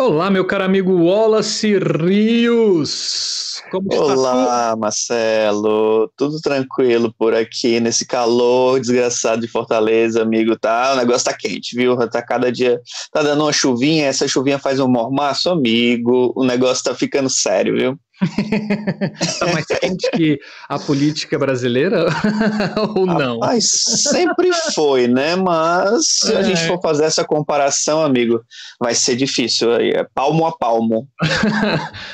Olá, meu caro amigo Wallace Rios. Como está tudo? Olá, Marcelo. Tudo tranquilo por aqui, nesse calor desgraçado de Fortaleza, amigo, tá? O negócio tá quente, viu? Tá cada dia, tá dando uma chuvinha, essa chuvinha faz um mormaço, amigo. O negócio tá ficando sério, viu? Tá mais quente que a política brasileira ou não? Rapaz, sempre foi, né? Mas se a gente for fazer essa comparação, amigo, vai ser difícil. Aí é palmo a palmo.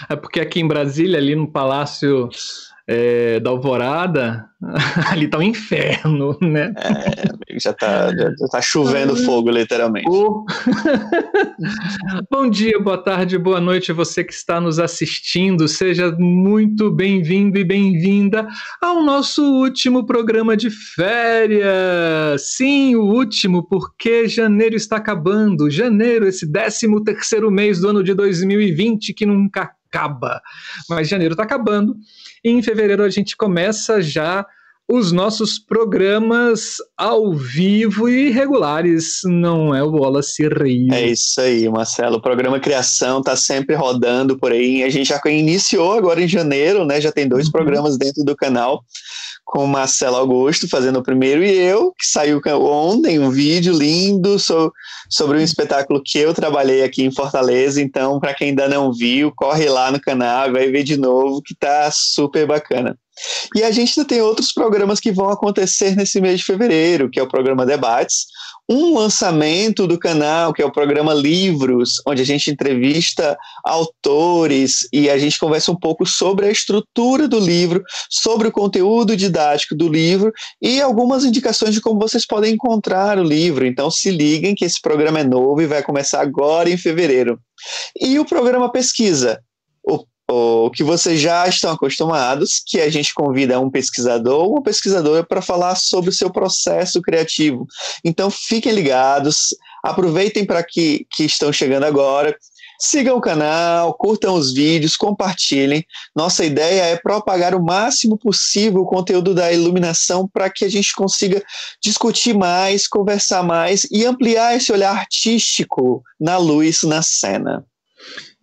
É porque aqui em Brasília, ali no Palácio da Alvorada, ali tá um inferno, né? Amigo, já tá chovendo fogo, literalmente. Bom dia, boa tarde, boa noite, você que está nos assistindo. Seja muito bem-vindo e bem-vinda ao nosso último programa de férias. Sim, o último, porque janeiro está acabando. Janeiro, esse 13º mês do ano de 2020, que nunca acaba. Mas janeiro está acabando. E em fevereiro a gente começa já os nossos programas ao vivo e regulares, não é, o Wallace Rios? É isso aí, Marcelo. O programa Criação tá sempre rodando por aí. A gente já iniciou agora em janeiro, né? Já tem 2 programas dentro do canal, com o Marcelo Augusto fazendo o primeiro e eu, que saiu ontem, um vídeo lindo sobre um espetáculo que eu trabalhei aqui em Fortaleza. Então, para quem ainda não viu, corre lá no canal e vai ver de novo, que tá super bacana. E a gente ainda tem outros programas que vão acontecer nesse mês de fevereiro, que é o programa Debates, um lançamento do canal, que é o programa Livros, onde a gente entrevista autores e a gente conversa um pouco sobre a estrutura do livro, sobre o conteúdo didático do livro e algumas indicações de como vocês podem encontrar o livro. Então se liguem que esse programa é novo e vai começar agora em fevereiro. E o programa Pesquisa, o que vocês já estão acostumados, que a gente convida um pesquisador ou uma pesquisadora para falar sobre o seu processo criativo. Então fiquem ligados, aproveitem para que estão chegando agora, sigam o canal, curtam os vídeos, compartilhem. Nossa ideia é propagar o máximo possível o conteúdo da iluminação para que a gente consiga discutir mais, conversar mais e ampliar esse olhar artístico na luz, na cena.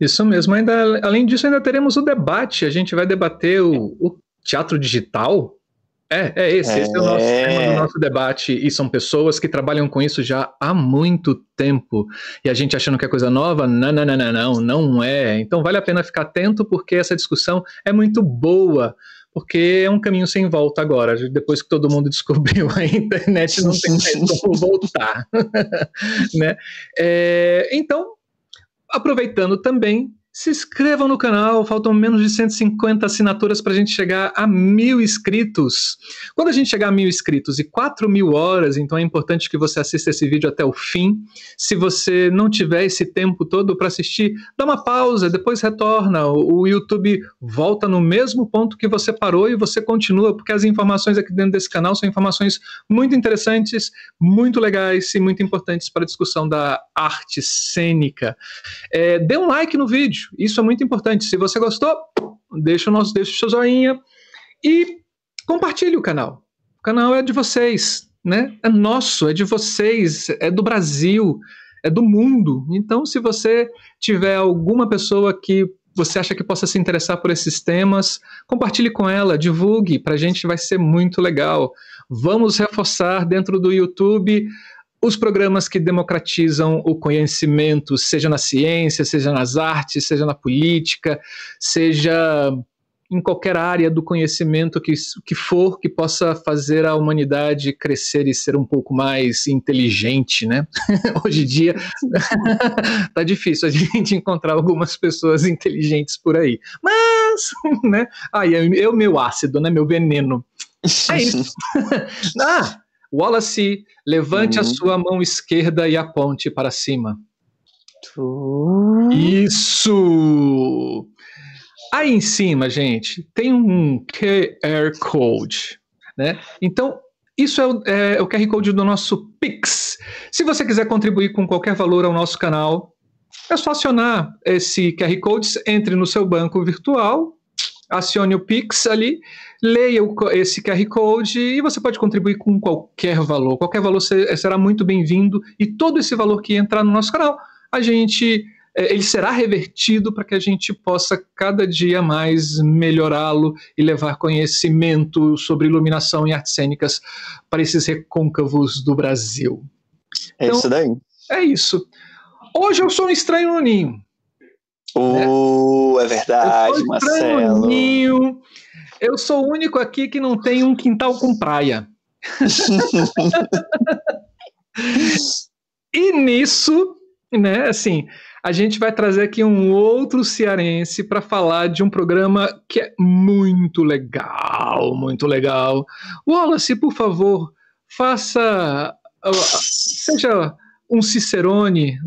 Isso mesmo, além disso ainda teremos o debate, a gente vai debater o teatro digital. Esse é o nosso tema do nosso debate, e são pessoas que trabalham com isso já há muito tempo, e a gente achando que é coisa nova, não é. Então vale a pena ficar atento, porque essa discussão é muito boa, porque é um caminho sem volta agora, depois que todo mundo descobriu a internet, não tem mais como voltar. Né? Então, aproveitando também, se inscrevam no canal, faltam menos de 150 assinaturas para a gente chegar a 1.000 inscritos. Quando a gente chegar a 1.000 inscritos e 4.000 horas, então é importante que você assista esse vídeo até o fim. Se você não tiver esse tempo todo para assistir, dá uma pausa, depois retorna. O YouTube volta no mesmo ponto que você parou e você continua, porque as informações aqui dentro desse canal são informações muito interessantes, muito legais e muito importantes para a discussão da arte cênica. Dê um like no vídeo. Isso é muito importante. Se você gostou, deixa o seu joinha e compartilhe o canal. O canal é de vocês, né? É nosso, é de vocês, é do Brasil, é do mundo. Então, se você tiver alguma pessoa que você acha que possa se interessar por esses temas, compartilhe com ela, divulgue, pra gente vai ser muito legal. Vamos reforçar dentro do YouTube os programas que democratizam o conhecimento, seja na ciência, seja nas artes, seja na política, seja em qualquer área do conhecimento que for, que possa fazer a humanidade crescer e ser um pouco mais inteligente, né? Hoje em dia tá difícil a gente encontrar algumas pessoas inteligentes por aí. Mas, né? É o meu ácido, né? Meu veneno. É isso. Wallace, levante a sua mão esquerda e aponte para cima. Isso! Aí em cima, gente, tem um QR Code, né? Então, isso é o QR Code do nosso Pix. Se você quiser contribuir com qualquer valor ao nosso canal, é só acionar esse QR Code, entre no seu banco virtual, acione o Pix ali, leia esse QR Code e você pode contribuir com qualquer valor. Qualquer valor será muito bem-vindo, e todo esse valor que entrar no nosso canal, a gente ele será revertido para que a gente possa cada dia mais melhorá-lo e levar conhecimento sobre iluminação e artes cênicas para esses recôncavos do Brasil. É isso daí. É isso. Hoje eu sou um estranho no ninho. É verdade, Marcelo. Ninho. Eu sou o único aqui que não tem um quintal com praia. E nisso, né, assim, a gente vai trazer aqui um outro cearense para falar de um programa que é muito legal, muito legal. Wallace, por favor, seja um cicerone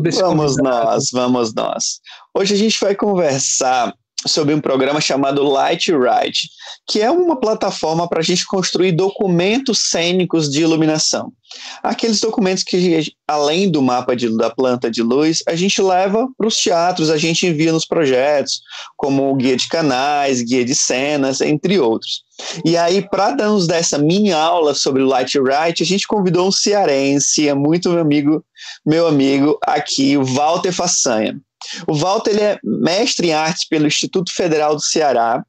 desse convidado. Vamos nós. Hoje a gente vai conversar sobre um programa chamado LightRide, que é uma plataforma para a gente construir documentos cênicos de iluminação. Aqueles documentos que, além do mapa da planta de luz, a gente leva para os teatros, a gente envia nos projetos, como guia de canais, guia de cenas, entre outros. E aí, para nos dar essa mini aula sobre o LightRide, a gente convidou um cearense, é muito meu amigo aqui, o Walter Façanha. O Walter, ele é mestre em artes pelo Instituto Federal do Ceará,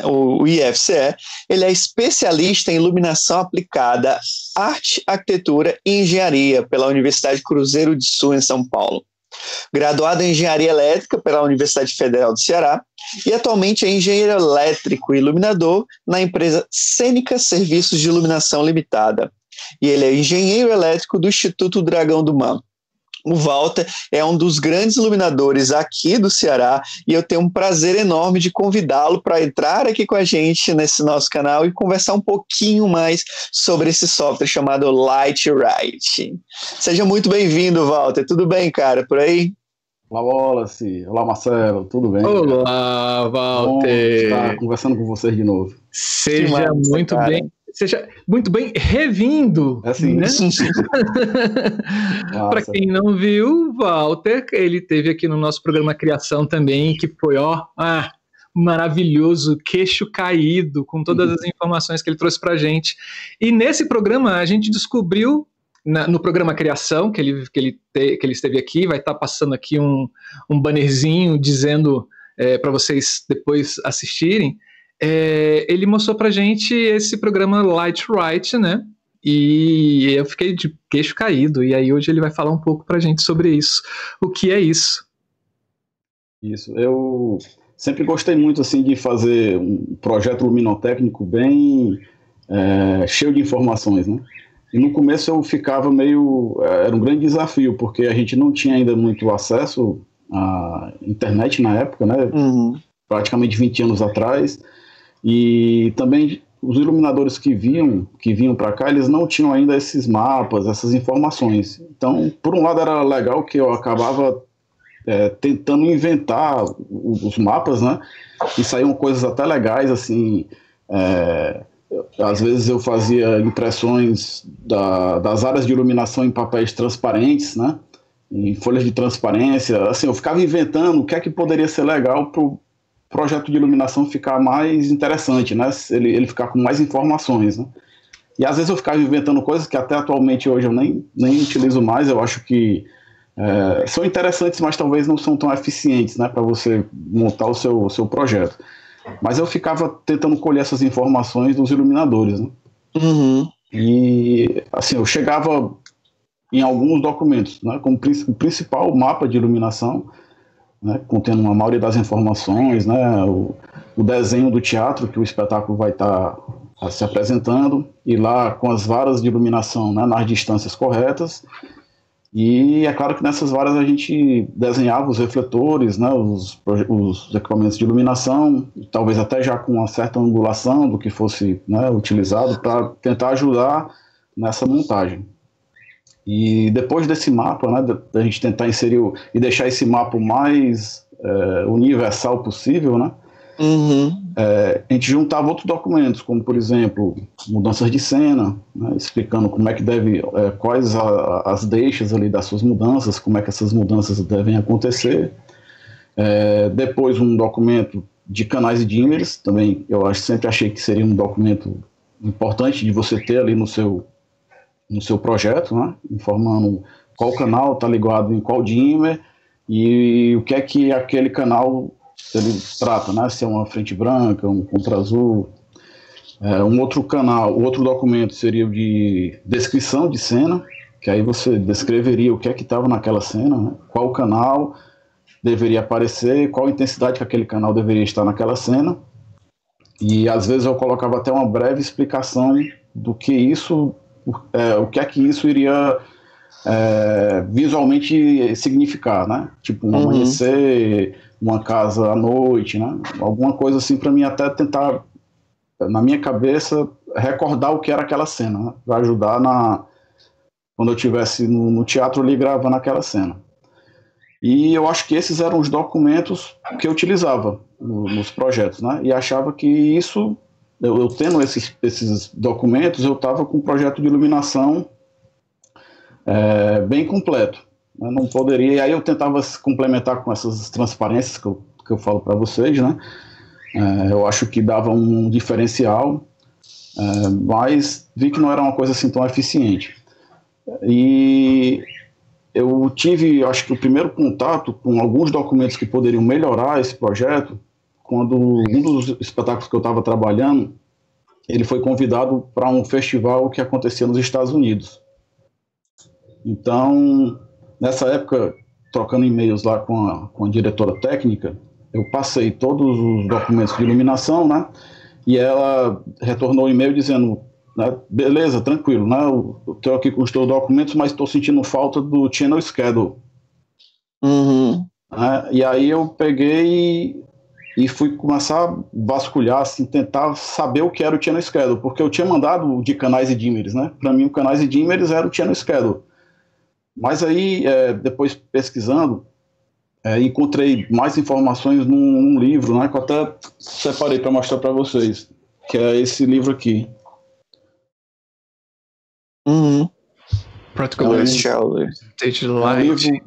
o IFCE. Ele é especialista em iluminação aplicada, arte, arquitetura e engenharia pela Universidade Cruzeiro do Sul, em São Paulo. Graduado em engenharia elétrica pela Universidade Federal do Ceará e atualmente é engenheiro elétrico e iluminador na empresa Cênica Serviços de Iluminação Limitada. E ele é engenheiro elétrico do Instituto Dragão do Mar. O Walter é um dos grandes iluminadores aqui do Ceará e eu tenho um prazer enorme de convidá-lo para entrar aqui com a gente nesse nosso canal e conversar um pouquinho mais sobre esse software chamado LightRide. Seja muito bem-vindo, Walter. Tudo bem, cara, por aí? Olá, Wallace. Olá, Marcelo. Tudo bem? Olá, Walter. Bom estar conversando com vocês de novo. Seja muito bem revindo. É assim, né? Para quem não viu, Walter, ele teve aqui no nosso programa Criação também, que foi maravilhoso, queixo caído, com todas as informações que ele trouxe para a gente. E nesse programa a gente descobriu, no programa Criação, que ele esteve aqui, vai estar passando aqui um bannerzinho dizendo para vocês depois assistirem. Ele mostrou pra gente esse programa LightRide, né? E eu fiquei de queixo caído. E aí hoje ele vai falar um pouco pra gente sobre isso. O que é isso? Isso. Eu sempre gostei muito assim de fazer um projeto luminotécnico bem cheio de informações, né? E no começo eu ficava era um grande desafio, porque a gente não tinha ainda muito acesso à internet na época, né? Uhum. Praticamente 20 anos atrás. E também os iluminadores que vinham para cá, eles não tinham ainda esses mapas, essas informações. Então, por um lado era legal que eu acabava tentando inventar os mapas, né? E saíam coisas até legais, assim. Às vezes eu fazia impressões das áreas de iluminação em papéis transparentes, né? Em folhas de transparência. Assim, eu ficava inventando o que é que poderia ser legal para o projeto de iluminação ficar mais interessante, né? Ele ficar com mais informações, né? E às vezes eu ficava inventando coisas que até atualmente hoje eu nem utilizo mais. Eu acho que são interessantes, mas talvez não são tão eficientes, né, para você montar o seu projeto. Mas eu ficava tentando colher essas informações dos iluminadores, né? Uhum. E assim, eu chegava em alguns documentos, né, como o principal mapa de iluminação, né, contendo a maioria das informações, né, o desenho do teatro que o espetáculo vai estar se apresentando, e lá com as varas de iluminação, né, nas distâncias corretas. E é claro que nessas varas a gente desenhava os refletores, né, os equipamentos de iluminação, talvez até já com uma certa angulação do que fosse, né, utilizado para tentar ajudar nessa montagem. E depois desse mapa, né, da gente tentar inserir e deixar esse mapa o mais universal possível, né, a gente juntava outros documentos, como por exemplo, mudanças de cena, né, explicando como é que quais as deixas ali das suas mudanças, como é que essas mudanças devem acontecer. Depois um documento de canais e dimmers, também sempre achei que seria um documento importante de você ter ali no seu projeto, né, informando qual canal está ligado em qual dimmer, e o que é que aquele canal ele trata, né? Se é uma frente branca, um contra azul. Um outro canal, o outro documento seria o de descrição de cena, que aí você descreveria o que é que estava naquela cena, né? Qual canal deveria aparecer, qual intensidade que aquele canal deveria estar naquela cena. E às vezes eu colocava até uma breve explicação do que isso, o que é que isso iria visualmente significar, né? Tipo um amanhecer, uma casa à noite, né? Alguma coisa assim para mim até tentar, na minha cabeça, recordar o que era aquela cena, né? Para ajudar quando eu estivesse no teatro ali gravando aquela cena. E eu acho que esses eram os documentos que eu utilizava nos projetos, né? E achava que isso, eu tendo esses documentos, eu estava com um projeto de iluminação bem completo. Eu não poderia, e aí eu tentava complementar com essas transparências que eu falo para vocês, né? Eu acho que dava um diferencial, mas vi que não era uma coisa assim tão eficiente. E eu tive, acho que o primeiro contato com alguns documentos que poderiam melhorar esse projeto, quando um dos espetáculos que eu estava trabalhando, ele foi convidado para um festival que acontecia nos Estados Unidos. Então, nessa época, trocando e-mails lá com a diretora técnica, eu passei todos os documentos de iluminação, né? E ela retornou o e-mail dizendo, né, beleza, tranquilo, né? Eu estou aqui com os teus documentos, mas estou sentindo falta do channel schedule. E aí eu peguei e fui começar a vasculhar, assim, tentar saber o que era o channel schedule, porque eu tinha mandado de canais e dimmers, né? Para mim, o canais e dimmers era o channel schedule. Mas aí, depois pesquisando, encontrei mais informações num livro, né, que eu até separei para mostrar para vocês, que é esse livro aqui. Practical Stage Light. Um livro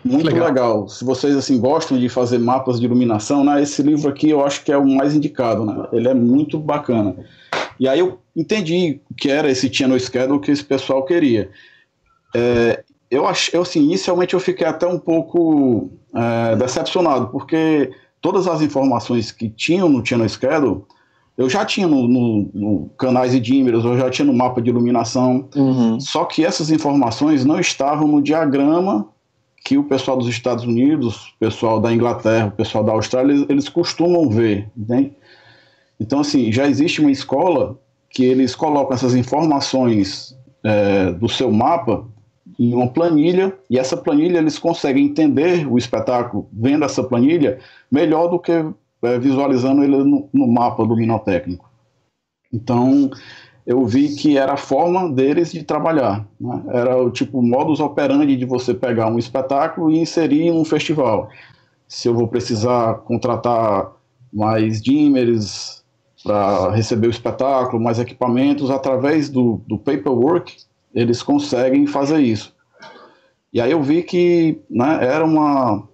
muito legal. Se vocês assim gostam de fazer mapas de iluminação, né, esse livro aqui eu acho que é o mais indicado, né? Ele é muito bacana. E aí eu entendi o que era esse channel schedule que esse pessoal queria. Assim, inicialmente eu fiquei até um pouco decepcionado, porque todas as informações que tinham no channel schedule eu já tinha no canais e dimmers, eu já tinha no mapa de iluminação, só que essas informações não estavam no diagrama que o pessoal dos Estados Unidos, o pessoal da Inglaterra, o pessoal da Austrália, eles costumam ver, né? Então, assim, já existe uma escola que eles colocam essas informações do seu mapa em uma planilha, e essa planilha eles conseguem entender o espetáculo vendo essa planilha melhor do que visualizando ele no mapa luminotécnico. Então, eu vi que era a forma deles de trabalhar, né? Era o tipo modus operandi de você pegar um espetáculo e inserir em um festival. Se eu vou precisar contratar mais dimmers para receber o espetáculo, mais equipamentos, através do paperwork, eles conseguem fazer isso. E aí eu vi que, né, era uma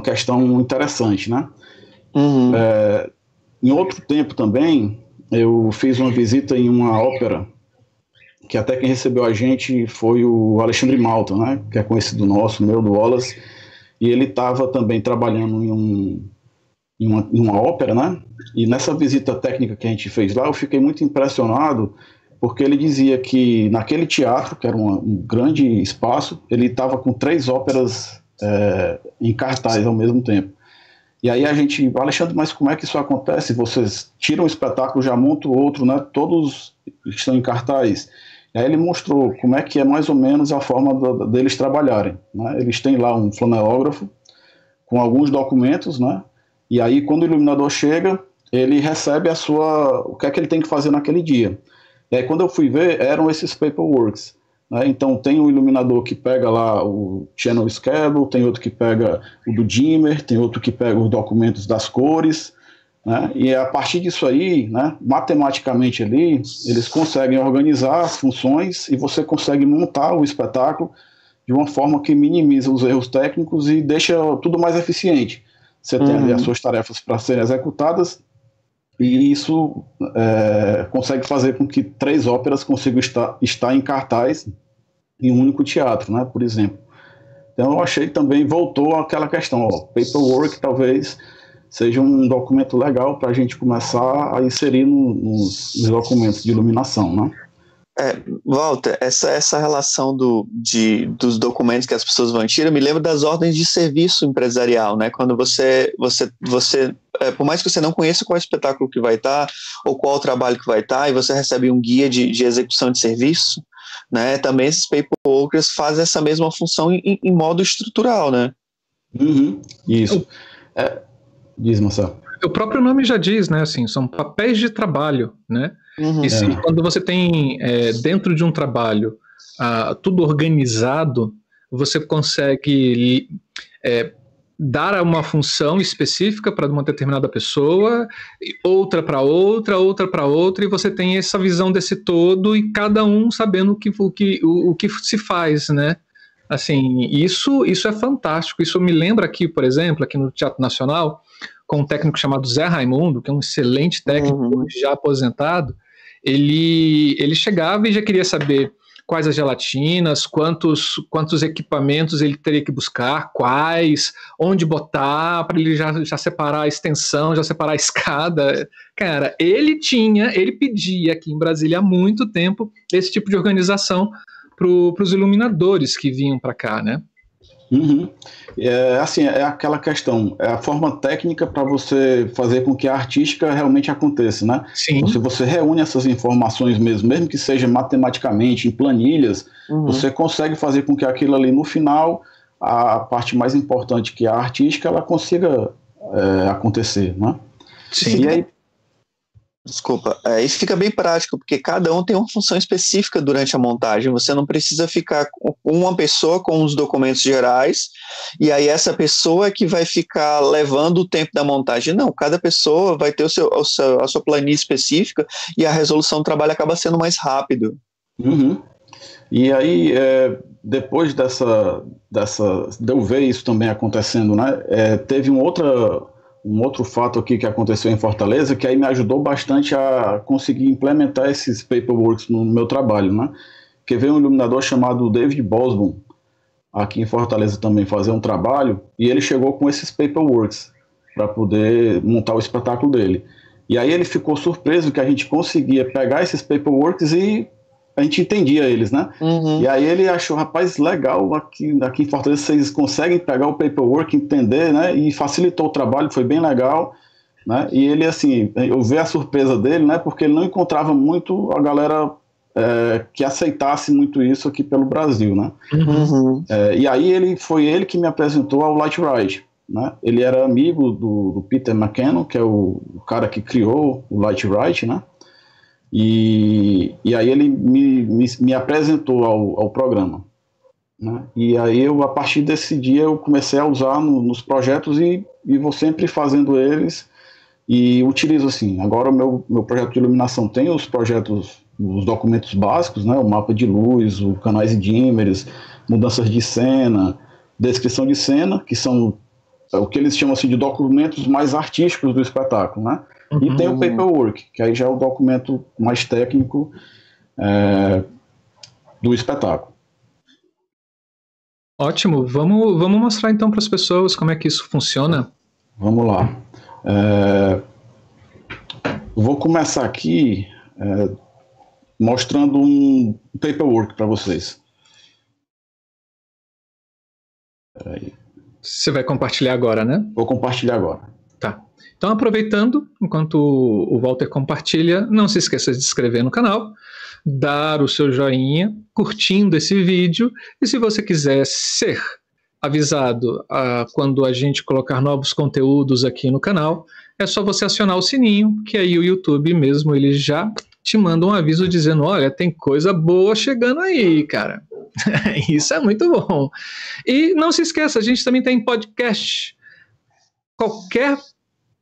questão interessante, né? Em outro tempo também, eu fiz uma visita em uma ópera, que até quem recebeu a gente foi o Alexandre Malta, né, que é conhecido meu, do Wallace, e ele estava também trabalhando em uma ópera, né, e nessa visita técnica que a gente fez lá, eu fiquei muito impressionado, porque ele dizia que naquele teatro, que era um grande espaço, ele estava com 3 óperas em cartaz ao mesmo tempo. E aí Alexandre, mas como é que isso acontece? Vocês tiram o espetáculo, já montam outro, né? Todos estão em cartaz. E aí ele mostrou como é que é mais ou menos a forma deles trabalharem, né? Eles têm lá um flanelógrafo com alguns documentos, né? E aí quando o iluminador chega, ele recebe o que é que ele tem que fazer naquele dia. E aí quando eu fui ver, eram esses paperworks. Então tem um iluminador que pega lá o channel schedule, tem outro que pega o do dimmer, tem outro que pega os documentos das cores, né? E a partir disso aí, né, matematicamente ali, eles conseguem organizar as funções e você consegue montar o espetáculo de uma forma que minimiza os erros técnicos e deixa tudo mais eficiente. Você tem ali as suas tarefas para serem executadas e isso consegue fazer com que 3 óperas consigam estar em cartaz em um único teatro, né, por exemplo. Então eu achei também, voltou àquela questão, paperwork talvez seja um documento legal para a gente começar a inserir nos documentos de iluminação, né? Walter, essa relação dos documentos que as pessoas vão tirar me lembra das ordens de serviço empresarial, né? Quando você por mais que você não conheça qual espetáculo que vai estar ou qual trabalho que vai estar, e você recebe um guia de execução de serviço, né? Também esses paperworkers fazem essa mesma função em modo estrutural, né? Uhum, isso. Diz, Marcelo. O próprio nome já diz, né? Assim, são papéis de trabalho, né? Uhum. E quando você tem dentro de um trabalho tudo organizado, você consegue dar uma função específica para uma determinada pessoa, outra para outra, e você tem essa visão desse todo e cada um sabendo o que se faz, né? Assim, isso é fantástico. Isso me lembra aqui, por exemplo, aqui no Teatro Nacional, com um técnico chamado Zé Raimundo, que é um excelente técnico, já aposentado. Ele chegava e já queria saber quais as gelatinas, quantos equipamentos ele teria que buscar, quais, onde botar, para ele já separar a extensão, já separar a escada. Cara, ele pedia aqui em Brasília há muito tempo esse tipo de organização para os iluminadores que vinham para cá, né? Uhum. É aquela questão, é a forma técnica para você fazer com que a artística realmente aconteça, né? Sim. Então, se você reúne essas informações mesmo que seja matematicamente, em planilhas, você consegue fazer com que aquilo ali no final, a parte mais importante que é a artística, ela consiga acontecer, né? Sim. E aí, desculpa, isso fica bem prático, porque cada um tem uma função específica durante a montagem, você não precisa ficar com uma pessoa com os documentos gerais, e aí essa pessoa é que vai ficar levando o tempo da montagem. Não, cada pessoa vai ter a sua planilha específica, e a resolução do trabalho acaba sendo mais rápido. Uhum. E aí, depois de eu ver isso também acontecendo, né, teve um outro fato aqui que aconteceu em Fortaleza, que aí me ajudou bastante a conseguir implementar esses paperworks no meu trabalho, né? Que veio um iluminador chamado David Bosbon, aqui em Fortaleza também, fazer um trabalho, e ele chegou com esses paperworks para poder montar o espetáculo dele. E aí ele ficou surpreso que a gente conseguia pegar esses paperworks e a gente entendia eles, né? Uhum. E aí ele achou, rapaz, legal, aqui em Fortaleza vocês conseguem pegar o paperwork, entender, né? E facilitou o trabalho, foi bem legal, né? E ele, assim, eu vi a surpresa dele, né? Porque ele não encontrava muito a galera que aceitasse muito isso aqui pelo Brasil, né? Uhum. E aí foi ele que me apresentou ao Lightride, né? Ele era amigo do Peter McKinnon, que é o cara que criou o Lightride, né? E aí ele me apresentou ao programa, né? E aí a partir desse dia eu comecei a usar nos projetos e vou sempre fazendo eles e utilizo assim. Agora o meu projeto de iluminação tem os documentos básicos, né? O mapa de luz, o canais e dimmers, mudanças de cena, descrição de cena, que são o que eles chamam assim de documentos mais artísticos do espetáculo, né? E tem o paperwork, que aí já é o documento mais técnico do espetáculo. Ótimo, vamos mostrar então para as pessoas como é que isso funciona. Vamos lá. Vou começar aqui mostrando um paperwork para vocês. Peraí. Você vai compartilhar agora, né? Vou compartilhar agora. Tá. Então, aproveitando, enquanto o Walter compartilha, não se esqueça de se inscrever no canal, dar o seu joinha, curtindo esse vídeo, e se você quiser ser avisado quando a gente colocar novos conteúdos aqui no canal, é só você acionar o sininho, que aí o YouTube mesmo, ele já te manda um aviso dizendo, olha, tem coisa boa chegando aí, cara. Isso é muito bom. E não se esqueça, a gente também tem podcast. Qualquer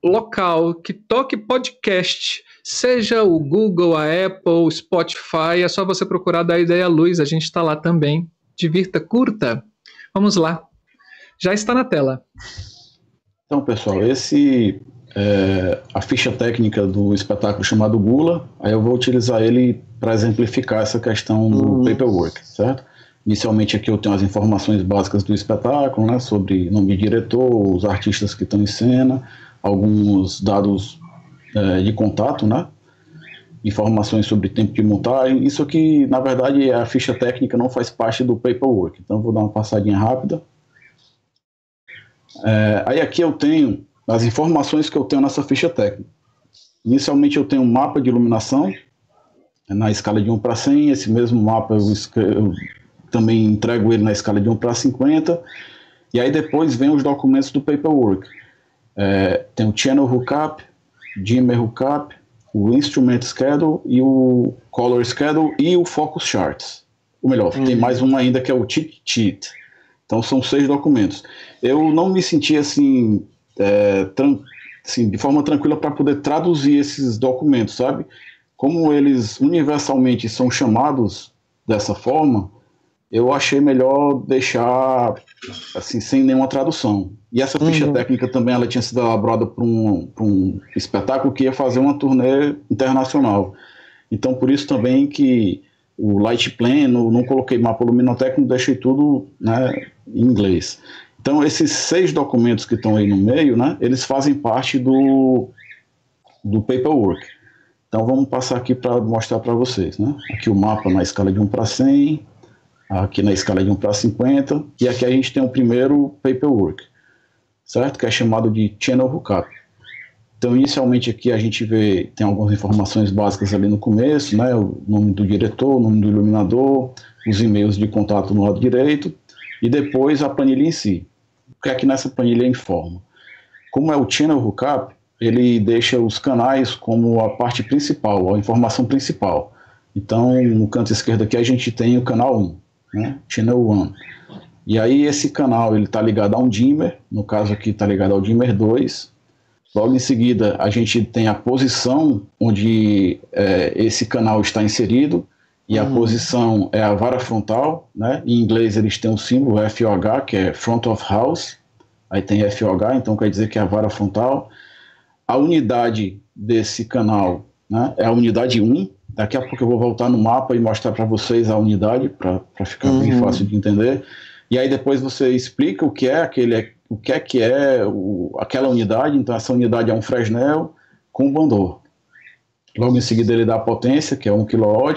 local que toque podcast, seja o Google, a Apple, o Spotify, é só você procurar da Ideia Luz, a gente está lá também. Divirta, curta. Vamos lá. Já está na tela. Então, pessoal, esse é a ficha técnica do espetáculo chamado Gula. Aí eu vou utilizar ele para exemplificar essa questão do paperwork, certo? Inicialmente aqui eu tenho as informações básicas do espetáculo, né, sobre nome de diretor, os artistas que estão em cena, alguns dados de contato, né, informações sobre tempo de montagem. Isso aqui, na verdade, a ficha técnica não faz parte do paperwork, então vou dar uma passadinha rápida. Aí aqui eu tenho as informações que eu tenho nessa ficha técnica. Inicialmente eu tenho um mapa de iluminação, na escala de 1 para 100, esse mesmo mapa eu também entrego ele na escala de 1 para 50, e aí depois vem os documentos do paperwork. Tem o Channel Hookup, Dimmer Hookup, o Instrument Schedule e o Color Schedule e o Focus Charts. Ou melhor, tem mais um ainda que é o Cheat Sheet. Então são 6 documentos. Eu não me senti assim, de forma tranquila para poder traduzir esses documentos, sabe? Como eles universalmente são chamados dessa forma, eu achei melhor deixar assim, sem nenhuma tradução. E essa ficha técnica também ela tinha sido elaborada para um espetáculo que ia fazer uma turnê internacional. Então, por isso também que o Light Plan, não coloquei mapa luminotécnico, deixei tudo, né, em inglês. Então, esses 6 documentos que estão aí no meio, né, eles fazem parte do paperwork. Então, vamos passar aqui para mostrar para vocês, né? Aqui o mapa na escala de 1 para 100, aqui na escala de 1 para 50, e aqui a gente tem o primeiro paperwork, certo? Que é chamado de Channel Hookup. Então, inicialmente aqui a gente tem algumas informações básicas ali no começo, né? O nome do diretor, o nome do iluminador, os e-mails de contato no lado direito, e depois a planilha em si. O que aqui nessa planilha informa? Como é o Channel Hookup, ele deixa os canais como a parte principal, a informação principal. Então, no canto esquerdo aqui a gente tem o canal 1, né? Channel 1. E aí esse canal ele está ligado a um dimmer, no caso aqui está ligado ao dimmer 2. Logo em seguida a gente tem a posição onde esse canal está inserido, e a posição é a vara frontal, né? Em inglês eles têm o símbolo FOH, que é Front of House, aí tem FOH, então quer dizer que é a vara frontal. A unidade desse canal, né, é a unidade 1. Daqui a pouco eu vou voltar no mapa e mostrar para vocês a unidade, para ficar bem fácil de entender. E aí depois você explica o que é aquela unidade. Então essa unidade é um Fresnel com bandor. Logo em seguida ele dá a potência, que é 1 kW.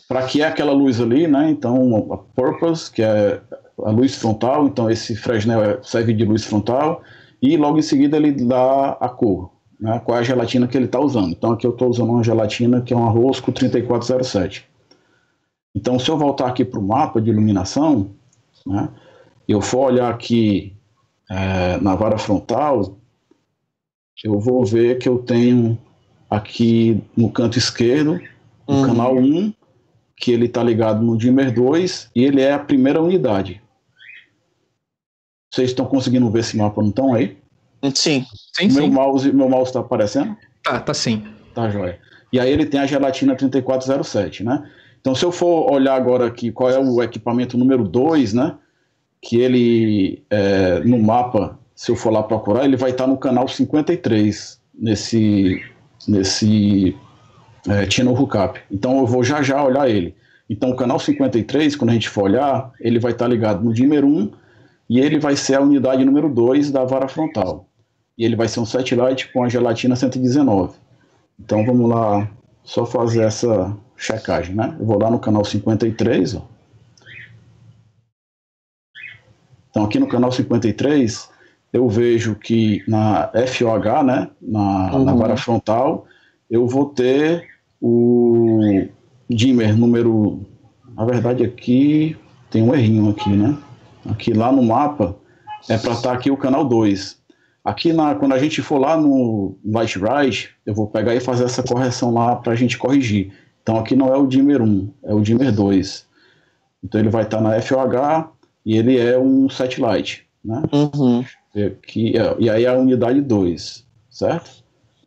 Para que é aquela luz ali, né? Então a purpose, que é a luz frontal. Então esse Fresnel serve de luz frontal. E logo em seguida ele dá a cor, né? Qual é a gelatina que ele está usando. Então aqui eu estou usando uma gelatina que é uma Rosco 3407. Então se eu voltar aqui para o mapa de iluminação, né, eu for olhar aqui na vara frontal, eu vou ver que eu tenho aqui no canto esquerdo o canal 1, que ele está ligado no dimmer 2 e ele é a primeira unidade. Vocês estão conseguindo ver esse mapa, não estão aí? Sim. Meu mouse está aparecendo? Tá sim. Tá, joia. E aí ele tem a gelatina 3407, né? Então, se eu for olhar agora aqui qual é o equipamento número 2, né? Que ele, no mapa, se eu for lá procurar, ele vai estar no canal 53, nesse Channel Hookup. Então, eu vou já olhar ele. Então, o canal 53, quando a gente for olhar, ele vai estar ligado no dimmer 1, e ele vai ser a unidade número 2 da vara frontal. E ele vai ser um satellite com a gelatina 119. Então vamos lá, só fazer essa checagem, né? Eu vou lá no canal 53. Ó. Então aqui no canal 53, eu vejo que na FOH, né? Na vara frontal, eu vou ter o dimmer número... Na verdade aqui tem um errinho aqui, né? Aqui lá no mapa é para estar aqui o canal 2. Aqui quando a gente for lá no Light Rise, eu vou pegar e fazer essa correção lá para a gente corrigir. Então aqui não é o dimmer 1, é o dimmer 2. Então ele vai estar na FOH e ele é um satellite, né? Aqui, e aí é a unidade 2, certo?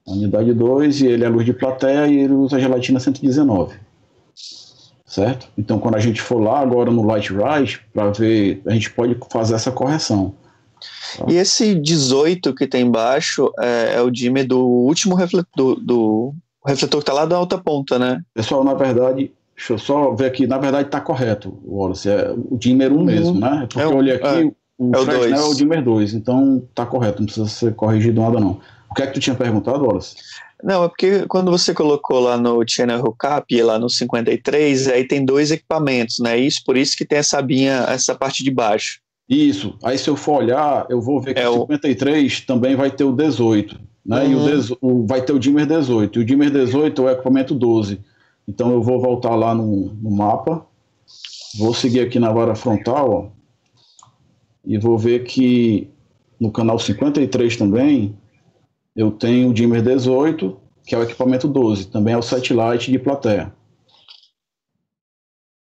A unidade 2 e ele é luz de plateia e ele usa a gelatina 119. Certo? Então, quando a gente for lá agora no Light Rise, para ver, a gente pode fazer essa correção. Tá? E esse 18 que tem embaixo é o dimmer do último refletor, do refletor que está lá da alta ponta, né? Pessoal, na verdade, Deixa eu só ver aqui, na verdade está correto, Wallace, é o dimmer 1 mesmo, né? Porque eu olhei aqui, o Fresnel é o dimmer 2, então está correto, não precisa ser corrigido nada não. O que é que tu tinha perguntado, Wallace? Não, é porque quando você colocou lá no Channel Hookup, lá no 53, aí tem 2 equipamentos, né? Isso, por isso que tem essa abinha, essa parte de baixo. Isso, aí se eu for olhar, eu vou ver que o 53 também vai ter o 18, né? E vai ter o dimmer 18, e o dimmer 18 é o equipamento 12. Então eu vou voltar lá no mapa, vou seguir aqui na vara frontal, ó, e vou ver que no canal 53 também eu tenho o dimmer 18, que é o equipamento 12, também é o satellite de plateia.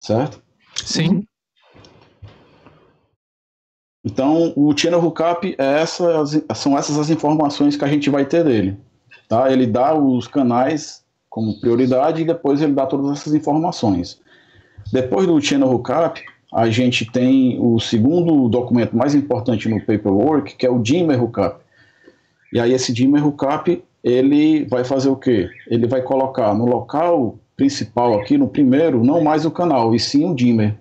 Certo? Sim. Então, o Channel Hookup são essas as informações que a gente vai ter dele. Tá? Ele dá os canais como prioridade e depois ele dá todas essas informações. Depois do Channel Hookup, a gente tem o segundo documento mais importante no paperwork, que é o Dimmer Hookup. E aí esse Dimmer Hookup, ele vai fazer o quê? Ele vai colocar no local principal aqui, no primeiro, não mais o canal, e sim o dimmer.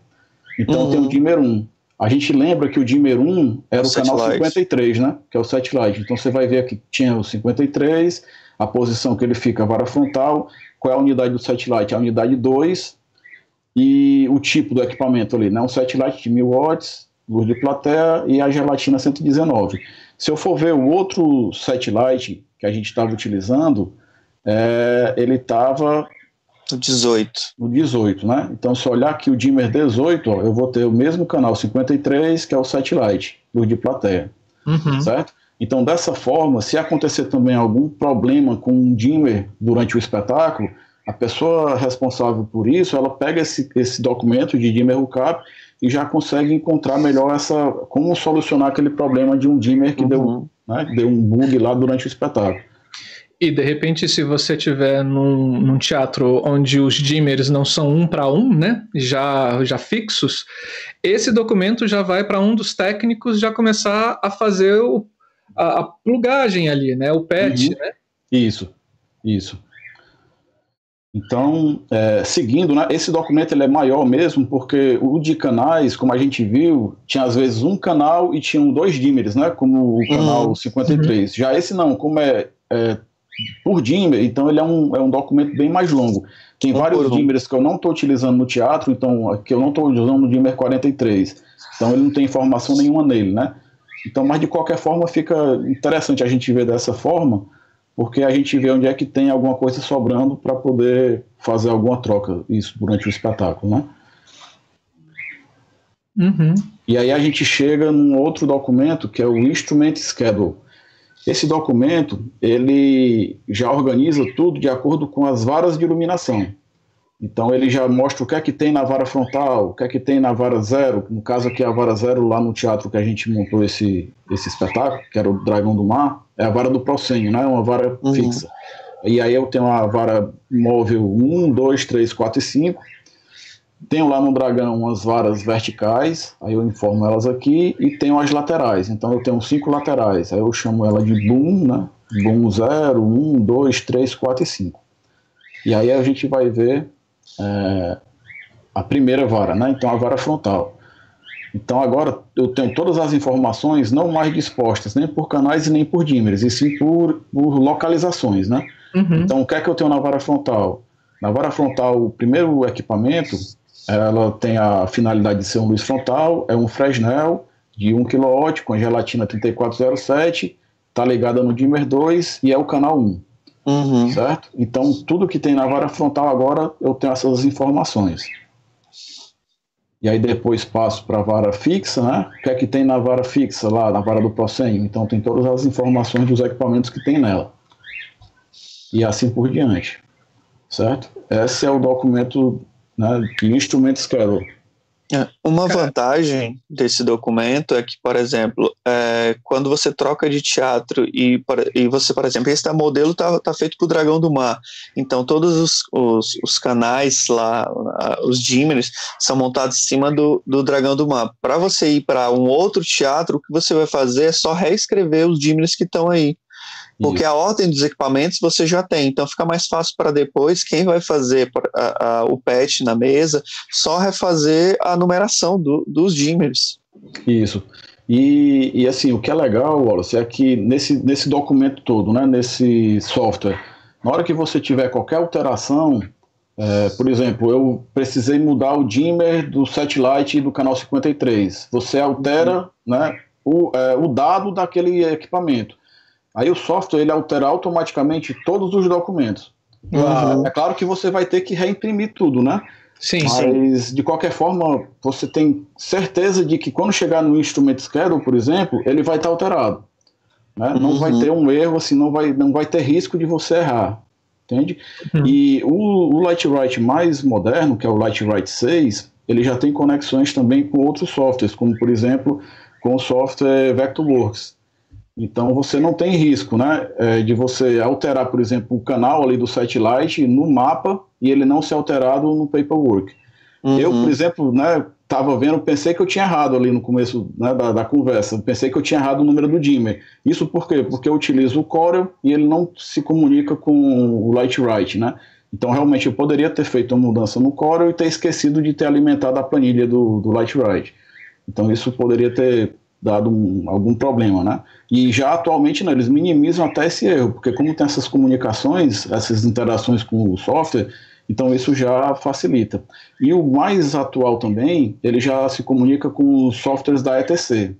Então tem o dimmer 1. A gente lembra que o dimmer 1 era o canal 53, né? Que é o satellite. Então você vai ver aqui que tinha o 53, a posição que ele fica, a vara frontal, qual é a unidade do satellite? A unidade 2 e o tipo do equipamento ali, né? Um satellite de 1000 watts, luz de plateia e a gelatina 119. Se eu for ver o outro satellite que a gente estava utilizando, ele estava no 18, né? Então, se eu olhar aqui o dimmer 18, ó, eu vou ter o mesmo canal 53, que é o satellite, luz de plateia, certo? Então, dessa forma, se acontecer também algum problema com um dimmer durante o espetáculo, a pessoa responsável por isso, ela pega esse documento de dimmer hookup e já consegue encontrar melhor como solucionar aquele problema de um dimmer que deu um bug lá durante o espetáculo. E de repente, se você tiver num teatro onde os dimmers não são 1 para 1, né, já fixos, esse documento já vai para um dos técnicos já começar a fazer a plugagem ali, né, o patch, né? Isso. Então, seguindo, né, esse documento ele é maior mesmo, porque o de canais, como a gente viu, tinha às vezes um canal e tinham 2 dimmers, né, como o canal 53. Já esse não, como é por dimmer, então ele é um documento bem mais longo. Tem vários dimmers que eu não estou utilizando no teatro, então que eu não estou usando no dimmer 43. Então ele não tem informação nenhuma nele, né? Então, mas de qualquer forma fica interessante a gente ver dessa forma, porque a gente vê onde é que tem alguma coisa sobrando para poder fazer alguma troca, isso durante o espetáculo, né? E aí a gente chega num outro documento que é o Instrument Schedule. Esse documento, ele já organiza tudo de acordo com as varas de iluminação. Então ele já mostra o que é que tem na vara frontal, o que é que tem na vara 0, no caso aqui a vara 0 lá no teatro que a gente montou esse espetáculo, que era o Dragão do Mar, é a vara do proscênio, né? Uma vara fixa. E aí eu tenho a vara móvel 1, 2, 3, 4 e 5. Tenho lá no dragão umas varas verticais, aí eu informo elas aqui, e tenho as laterais, então eu tenho 5 laterais, aí eu chamo ela de boom, né? Boom 0, 1, 2, 3, 4 e 5. E aí a gente vai ver a primeira vara, né? Então a vara frontal. Então agora eu tenho todas as informações não mais dispostas nem por canais e nem por dimmers, e sim por localizações, né? Então o que é que eu tenho na vara frontal? Na vara frontal, o primeiro equipamento, ela tem a finalidade de ser um luz frontal, é um Fresnel de 1 kW com gelatina 3407, está ligada no dimmer 2 e é o canal 1, certo? Então tudo que tem na vara frontal agora eu tenho essas informações. E aí depois passo para a vara fixa, né? O que é que tem na vara fixa lá, na vara do proscênio? Então tem todas as informações dos equipamentos que tem nela. E assim por diante. Certo? Esse é o documento, né, de Instrument Schedule. Uma vantagem desse documento é que, por exemplo, quando você troca de teatro e você, por exemplo, esse modelo tá feito para o Dragão do Mar, então todos os canais lá, os dimmers, são montados em cima do Dragão do Mar. Para você ir para um outro teatro, o que você vai fazer é só reescrever os dimmers que estão aí. Porque a ordem dos equipamentos você já tem, então fica mais fácil para depois, quem vai fazer o patch na mesa, só refazer a numeração dos dimmers. Isso. E assim, o que é legal, Wallace, é que nesse documento todo, né, nesse software, na hora que você tiver qualquer alteração, por exemplo, eu precisei mudar o dimmer do satellite do canal 53, você altera, né, o dado daquele equipamento. Aí o software ele altera automaticamente todos os documentos. É claro que você vai ter que reimprimir tudo, né? Sim, mas, de qualquer forma, você tem certeza de que quando chegar no Instrument Schedule, por exemplo, ele vai estar alterado. Né? Não vai ter um erro, assim, não vai ter risco de você errar. Entende? E o Lightwrite mais moderno, que é o Lightwrite 6, ele já tem conexões também com outros softwares, como, por exemplo, com o software Vectorworks. Então você não tem risco, né, de você alterar, por exemplo, o canal ali do satellite no mapa e ele não ser alterado no paperwork. Eu, por exemplo, né, estava vendo, pensei que eu tinha errado ali no começo, né, da conversa, pensei que eu tinha errado o número do dimmer. Isso por quê? Porque eu utilizo o Corel e ele não se comunica com o Lightwrite, né? Então realmente eu poderia ter feito uma mudança no Corel e ter esquecido de ter alimentado a planilha do Lightwrite. Então isso poderia ter dado algum problema, né? E já atualmente, né, eles minimizam até esse erro, porque como tem essas comunicações, essas interações com o software, então isso já facilita. E o mais atual também, ele já se comunica com os softwares da ETC.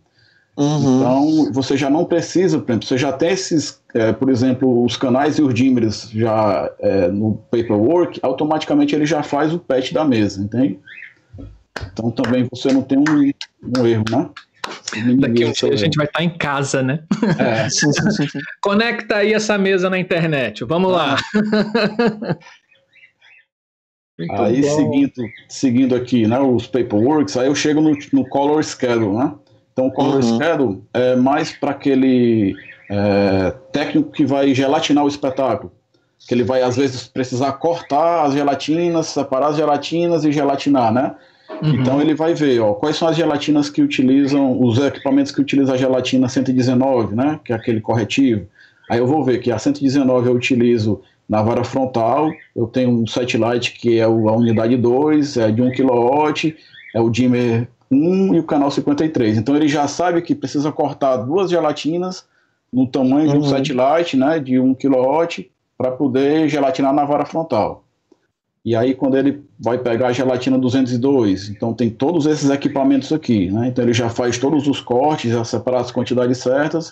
Então você já não precisa, por exemplo, você já tem esses, por exemplo, os canais e os dimmers já no paperwork, automaticamente ele já faz o patch da mesa, entende? Então também você não tem um erro, né? Daqui a um dia a gente vai estar em casa, né? Conecta aí essa mesa na internet, vamos lá. Aí seguindo aqui, né, os paperworks, aí eu chego no Color Schedule, né? Então o Color Schedule é mais para aquele técnico que vai gelatinar o espetáculo, que ele vai às vezes precisar cortar as gelatinas, separar as gelatinas e gelatinar, né? Então ele vai ver, ó, quais são as gelatinas que utilizam, os equipamentos que utilizam a gelatina 119, né, que é aquele corretivo. Aí eu vou ver que a 119 eu utilizo na vara frontal, eu tenho um satellite que é a unidade 2, é de 1 kW, é o dimmer 1 e o canal 53. Então ele já sabe que precisa cortar 2 gelatinas no tamanho de um satellite, né, de 1 kW, para poder gelatinar na vara frontal. E aí quando ele vai pegar a gelatina 202, então tem todos esses equipamentos aqui, né? Então ele já faz todos os cortes, já separa as quantidades certas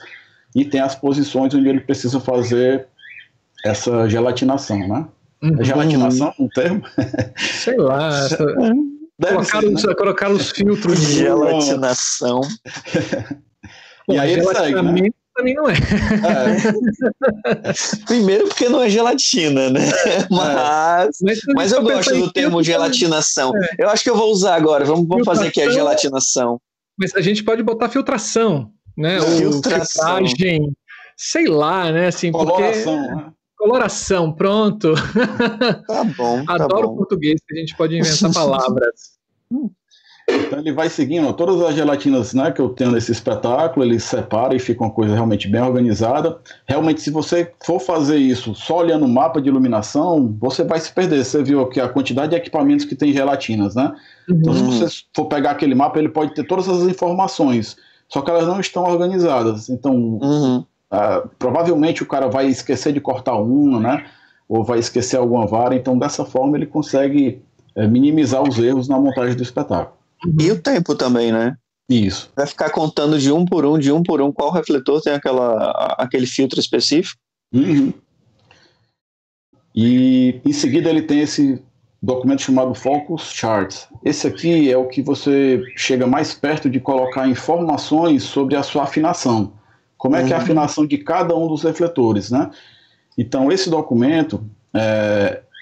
e tem as posições onde ele precisa fazer essa gelatinação, né? É gelatinação um termo? Sei lá. Colocar os filtros de gelatinação. E aí ele segue, né? Também não é. Primeiro porque não é gelatina, né? Mas eu gosto do termo gelatinação. Eu acho que eu vou usar agora. Vamos fazer aqui a gelatinação. Mas a gente pode botar filtração, né? Filtragem, sei lá, né? Assim, coloração, né? Coloração, pronto. Tá bom. Adoro o português, que a gente pode inventar palavras. Então ele vai seguindo, ó, todas as gelatinas, né, que eu tenho nesse espetáculo, ele separa e fica uma coisa realmente bem organizada. Realmente, se você for fazer isso só olhando o mapa de iluminação, você vai se perder. Você viu que a quantidade de equipamentos que tem gelatinas, né? Então, se você for pegar aquele mapa, ele pode ter todas as informações, só que elas não estão organizadas. Então, provavelmente o cara vai esquecer de cortar uma, né? Ou vai esquecer alguma vara. Então, dessa forma, ele consegue minimizar os erros na montagem do espetáculo. E o tempo também, né? Isso. Vai ficar contando de um por um, qual refletor tem aquele filtro específico. E em seguida ele tem esse documento chamado Focus Charts. Esse aqui é o que você chega mais perto de colocar informações sobre a sua afinação. Como é que é a afinação de cada um dos refletores, né? Então esse documento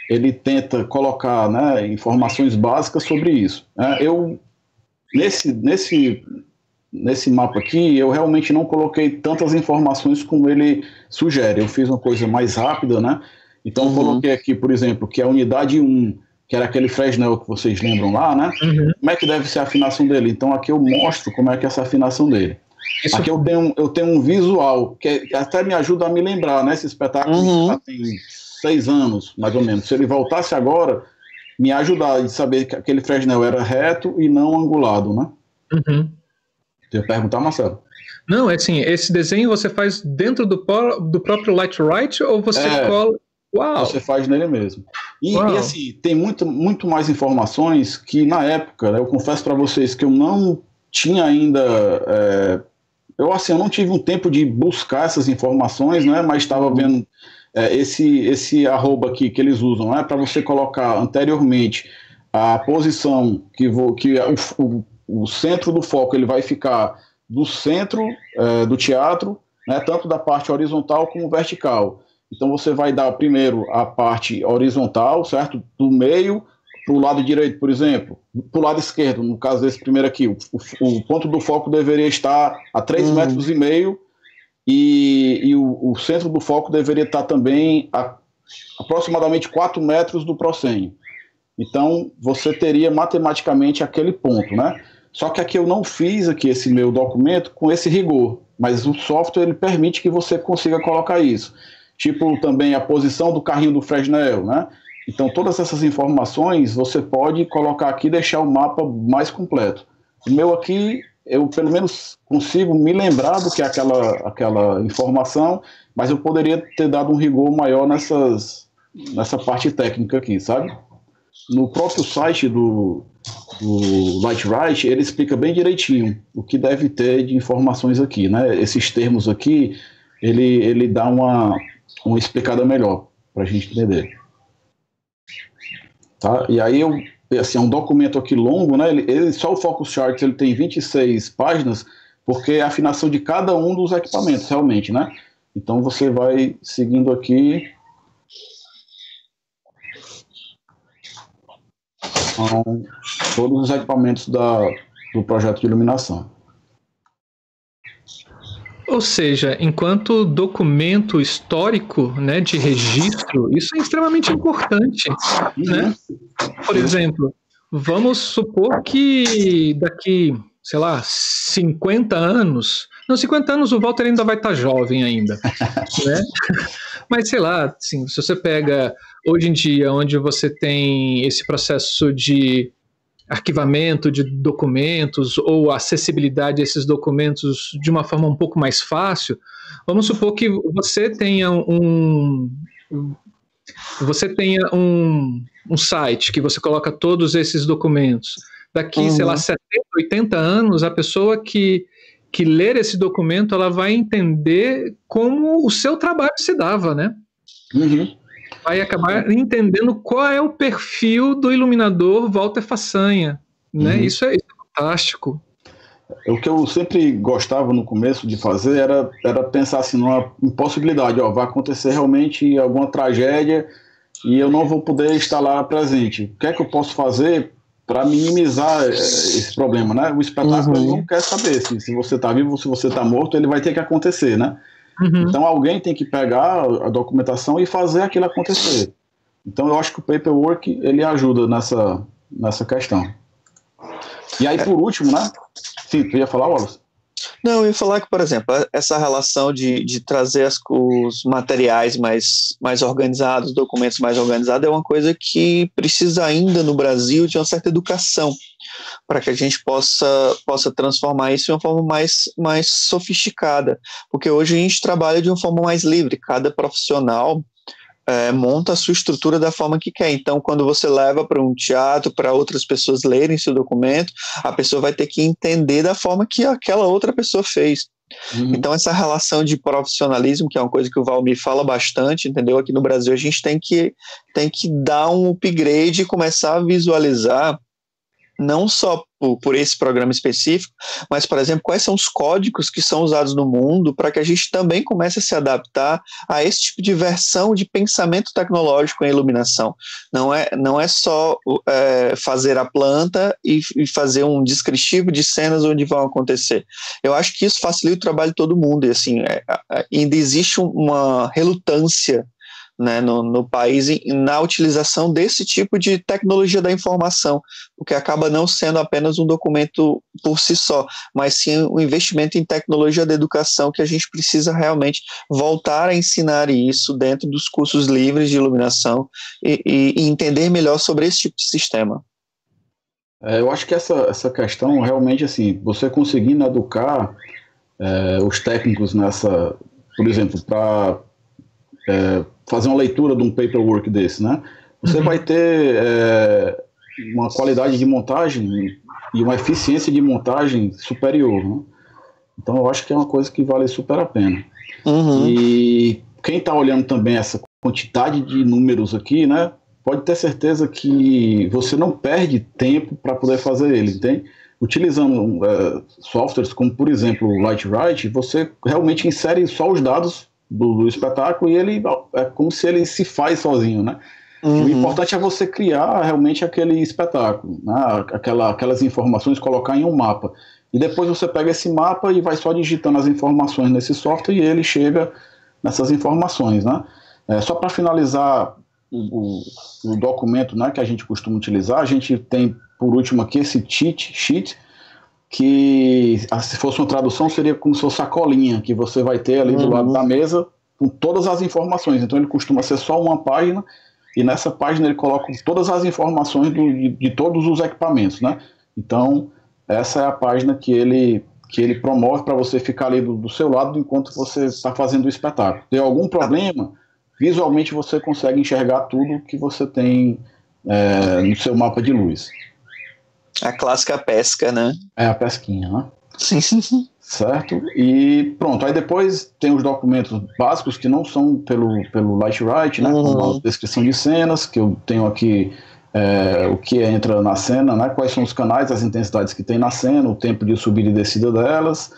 ele tenta colocar, né, informações básicas sobre isso. Nesse mapa aqui, eu realmente não coloquei tantas informações como ele sugere. Eu fiz uma coisa mais rápida, né? Então eu coloquei aqui, por exemplo, que a unidade 1, que era aquele Fresnel que vocês lembram lá, né? Como é que deve ser a afinação dele? Então aqui eu mostro como é que é essa afinação dele. Isso. Aqui eu tenho um visual que até me ajuda a me lembrar, né? Esse espetáculo já tem 6 anos, mais ou menos. Se ele voltasse agora, me ajudar a saber que aquele Fresnel era reto e não angulado, né? Você ia perguntar, Marcelo? Não, é assim, esse desenho você faz dentro do próprio Lightwrite ou você cola... Uau! Você faz nele mesmo. E assim, tem muito mais informações que na época, né, eu confesso para vocês que eu não tinha ainda... eu não tive um tempo de buscar essas informações, né, mas estava vendo esse arroba aqui que eles usam, né, para você colocar anteriormente a posição que o centro do foco ele vai ficar do centro do teatro, né, tanto da parte horizontal como vertical. Então você vai dar primeiro a parte horizontal, certo? Do meio para o lado direito, por exemplo. Para o lado esquerdo, no caso desse primeiro aqui, o ponto do foco deveria estar a 3,5 metros e o centro do foco deveria estar também a aproximadamente 4 metros do proscênio. Então você teria matematicamente aquele ponto, né? Só que aqui eu não fiz aqui esse meu documento com esse rigor, mas o software ele permite que você consiga colocar isso. Tipo também a posição do carrinho do Fresnel, né? Então todas essas informações você pode colocar aqui e deixar o mapa mais completo. O meu aqui, eu pelo menos consigo me lembrar do que é aquela informação, mas eu poderia ter dado um rigor maior nessa parte técnica aqui, sabe? No próprio site do Lightwrite, ele explica bem direitinho o que deve ter de informações aqui, né? Esses termos aqui, ele dá uma explicada melhor para a gente entender. Tá? E aí, é um documento aqui longo, né? Só o Focus Charts ele tem 26 páginas, porque é a afinação de cada um dos equipamentos, realmente, né? Então você vai seguindo aqui. Todos os equipamentos do projeto de iluminação. Ou seja, enquanto documento histórico, né, de registro, isso é extremamente importante, né? Por exemplo, vamos supor que daqui, sei lá, 50 anos... Não, 50 anos o Walter ainda vai estar jovem ainda, né? Mas sei lá, assim, se você pega hoje em dia, onde você tem esse processo de arquivamento de documentos ou acessibilidade a esses documentos de uma forma um pouco mais fácil, vamos supor que você tenha um site que você coloca todos esses documentos. Daqui, sei lá, 70, 80 anos, a pessoa que ler esse documento, ela vai entender como o seu trabalho se dava, né? Vai acabar entendendo qual é o perfil do iluminador Walter Façanha, né? Isso é fantástico. O que eu sempre gostava no começo de fazer era pensar assim numa impossibilidade, vai acontecer realmente alguma tragédia e eu não vou poder estar lá presente. O que é que eu posso fazer para minimizar esse problema, né? O espetáculo ele não quer saber se você está vivo ou se você está morto, ele vai ter que acontecer, né? Então alguém tem que pegar a documentação e fazer aquilo acontecer. Então eu acho que o paperwork ele ajuda nessa questão. E aí por último, né? Sim, tu ia falar, Wallace? Não, eu ia falar que, por exemplo, essa relação de trazer os materiais mais organizados, documentos mais organizados, é uma coisa que precisa ainda no Brasil de uma certa educação, para que a gente possa transformar isso de uma forma mais sofisticada, porque hoje a gente trabalha de uma forma mais livre, cada profissional monta a sua estrutura da forma que quer. Então, quando você leva para um teatro, para outras pessoas lerem seu documento, a pessoa vai ter que entender da forma que aquela outra pessoa fez. Então, essa relação de profissionalismo, que é uma coisa que o Valmir fala bastante, entendeu? Aqui no Brasil, a gente tem que dar um upgrade e começar a visualizar não só por esse programa específico, mas, por exemplo, quais são os códigos que são usados no mundo para que a gente também comece a se adaptar a esse tipo de versão de pensamento tecnológico em iluminação. Não é só fazer a planta e fazer um descritivo de cenas onde vão acontecer. Eu acho que isso facilita o trabalho de todo mundo, e assim, ainda existe uma relutância né, no país na utilização desse tipo de tecnologia da informação, porque acaba não sendo apenas um documento por si só, mas sim um investimento em tecnologia da educação que a gente precisa realmente voltar a ensinar isso dentro dos cursos livres de iluminação e entender melhor sobre esse tipo de sistema. Eu acho que essa questão realmente, assim, você conseguindo educar os técnicos nessa, por exemplo, para fazer uma leitura de um paperwork desse, né? Você vai ter uma qualidade de montagem e uma eficiência de montagem superior, né? Então eu acho que é uma coisa que vale super a pena. E quem está olhando também essa quantidade de números aqui, né? Pode ter certeza que você não perde tempo para poder fazer ele, entende? Utilizando softwares como, por exemplo, o Lightwrite, você realmente insere só os dados do espetáculo e ele é como se ele se faz sozinho, né? O importante é você criar realmente aquele espetáculo, né? Aquelas informações, colocar em um mapa. E depois você pega esse mapa e vai só digitando as informações nesse software e ele chega nessas informações, né? Só para finalizar o documento, né, que a gente costuma utilizar, a gente tem, por último aqui, esse cheat sheet, que se fosse uma tradução seria como se fosse a colinha que você vai ter ali do lado da mesa com todas as informações. Então ele costuma ser só uma página e nessa página ele coloca todas as informações de todos os equipamentos, né? Então essa é a página que ele promove para você ficar ali do seu lado enquanto você está fazendo o espetáculo. Tem algum problema, visualmente você consegue enxergar tudo que você tem no seu mapa de luz. A clássica pesca, né? É a pesquinha, né? Sim. Certo? E pronto, aí depois tem os documentos básicos que não são pelo Lightwrite, né? Como a descrição de cenas, que eu tenho aqui o que entra na cena, né? Quais são os canais, as intensidades que tem na cena, o tempo de subida e descida delas.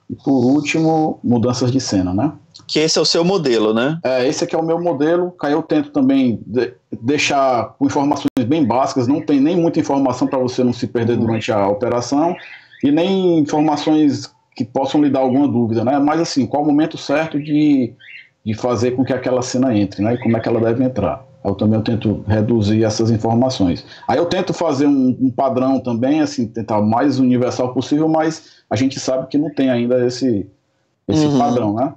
E por último, mudanças de cena, né? Que esse é o seu modelo, né? Esse aqui é o meu modelo, que aí eu tento também deixar com informações bem básicas, não tem nem muita informação para você não se perder durante a operação, e nem informações que possam lhe dar alguma dúvida, né? Mas assim, qual o momento certo de fazer com que aquela cena entre, né? E como é que ela deve entrar. Eu também tento reduzir essas informações. Aí eu tento fazer um padrão também, assim, tentar o mais universal possível, mas a gente sabe que não tem ainda esse padrão, né?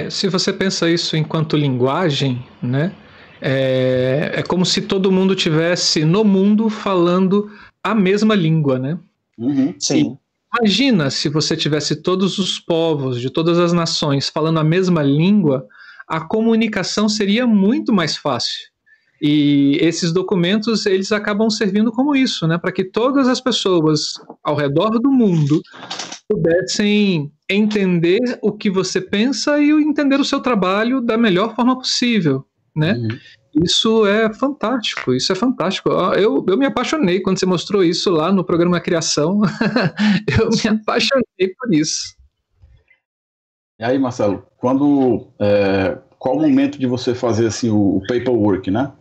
Se você pensa isso enquanto linguagem, né, é como se todo mundo tivesse no mundo falando a mesma língua, né? Sim. E imagina se você tivesse todos os povos de todas as nações falando a mesma língua, a comunicação seria muito mais fácil. E esses documentos, eles acabam servindo como isso, né, para que todas as pessoas ao redor do mundo pudessem entender o que você pensa e entender o seu trabalho da melhor forma possível, né? Isso é fantástico, isso é fantástico. Eu me apaixonei quando você mostrou isso lá no programa Criação. Eu me apaixonei por isso. E aí, Marcelo, qual o momento de você fazer assim, o paperwork, né?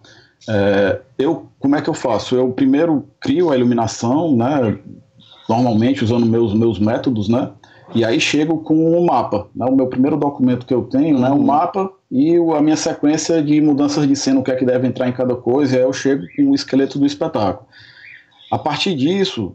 Como é que eu faço? Eu primeiro crio a iluminação, né? Normalmente usando meus métodos, né? E aí chego com um mapa, né? O meu primeiro documento que eu tenho, né? Um mapa e a minha sequência de mudanças de cena, o que é que deve entrar em cada coisa, e aí eu chego com o esqueleto do espetáculo. A partir disso,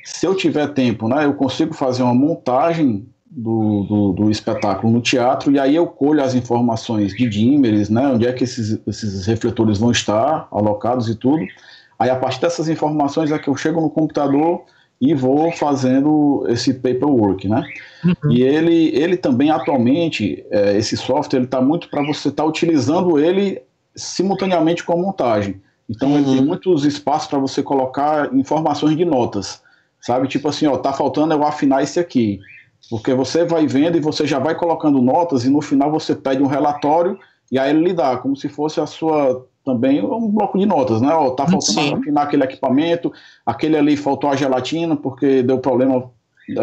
se eu tiver tempo, né? Eu consigo fazer uma montagem do espetáculo no teatro, e aí eu colho as informações de dimmers, né? Onde é que esses refletores vão estar alocados e tudo. Aí a partir dessas informações é que eu chego no computador e vou fazendo esse paperwork, né? E ele também atualmente, esse software, ele está muito para você estar utilizando ele simultaneamente com a montagem. Então ele tem muitos espaços para você colocar informações de notas, sabe? Tipo assim, tá faltando eu afinar esse aqui. Porque você vai vendo e você já vai colocando notas e no final você pede um relatório e aí ele lhe dá, como se fosse a sua... também um bloco de notas, né? Tá faltando afinar aquele equipamento, aquele ali faltou a gelatina porque deu problema,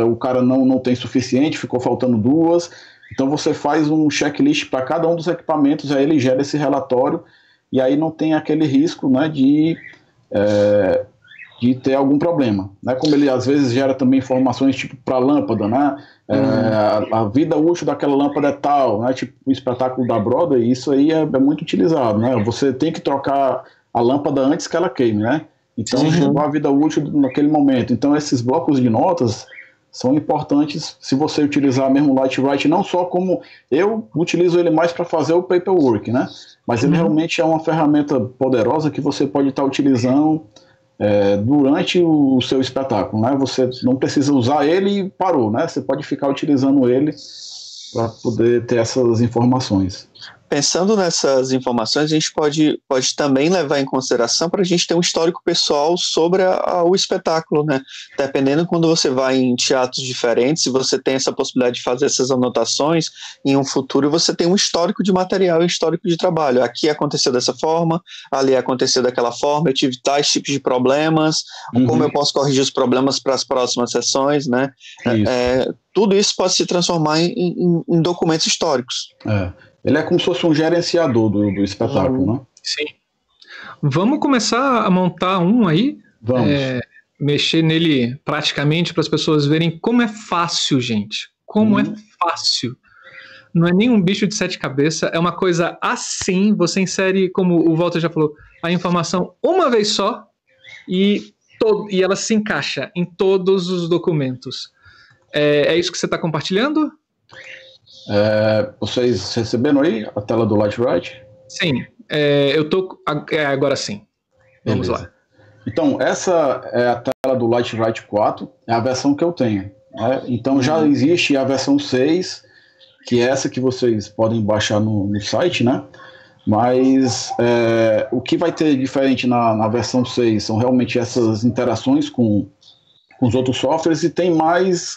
o cara não tem suficiente, ficou faltando 2. Então você faz um checklist para cada um dos equipamentos, aí ele gera esse relatório e aí não tem aquele risco, né, de de ter algum problema, né? Como ele às vezes gera também informações tipo para lâmpada, né? A vida útil daquela lâmpada é tal, né? Tipo o espetáculo da Broadway, isso aí é muito utilizado, né? Você tem que trocar a lâmpada antes que ela queime, né? Então chegou a vida útil naquele momento. Então esses blocos de notas são importantes se você utilizar mesmo o LightWrite, não só como eu utilizo ele mais para fazer o paperwork, né? Mas ele realmente é uma ferramenta poderosa que você pode estar utilizando durante o seu espetáculo, né? Você não precisa usar ele e parou, né? Você pode ficar utilizando ele para poder ter essas informações. Pensando nessas informações, a gente pode também levar em consideração para a gente ter um histórico pessoal sobre o espetáculo, né? Dependendo quando você vai em teatros diferentes, se você tem essa possibilidade de fazer essas anotações, em um futuro você tem um histórico de material e um histórico de trabalho. Aqui aconteceu dessa forma, ali aconteceu daquela forma, eu tive tais tipos de problemas, como eu posso corrigir os problemas para as próximas sessões, né? Tudo isso pode se transformar em documentos históricos. Ele é como se fosse um gerenciador do espetáculo, né? Sim. Vamos começar a montar um aí? Vamos. Mexer nele praticamente para as pessoas verem como é fácil, gente. Como é fácil. Não é nem um bicho de 7 cabeças, é uma coisa assim, você insere, como o Walter já falou, a informação uma vez só e ela se encaixa em todos os documentos. É isso que você está compartilhando? Vocês receberam aí a tela do LightWrite? Sim, eu tô agora sim. Vamos lá. Então, essa é a tela do LightWrite 4, é a versão que eu tenho, né? Então já existe a versão 6, que é essa que vocês podem baixar no site, né? Mas o que vai ter diferente na versão 6 são realmente essas interações com os outros softwares e tem mais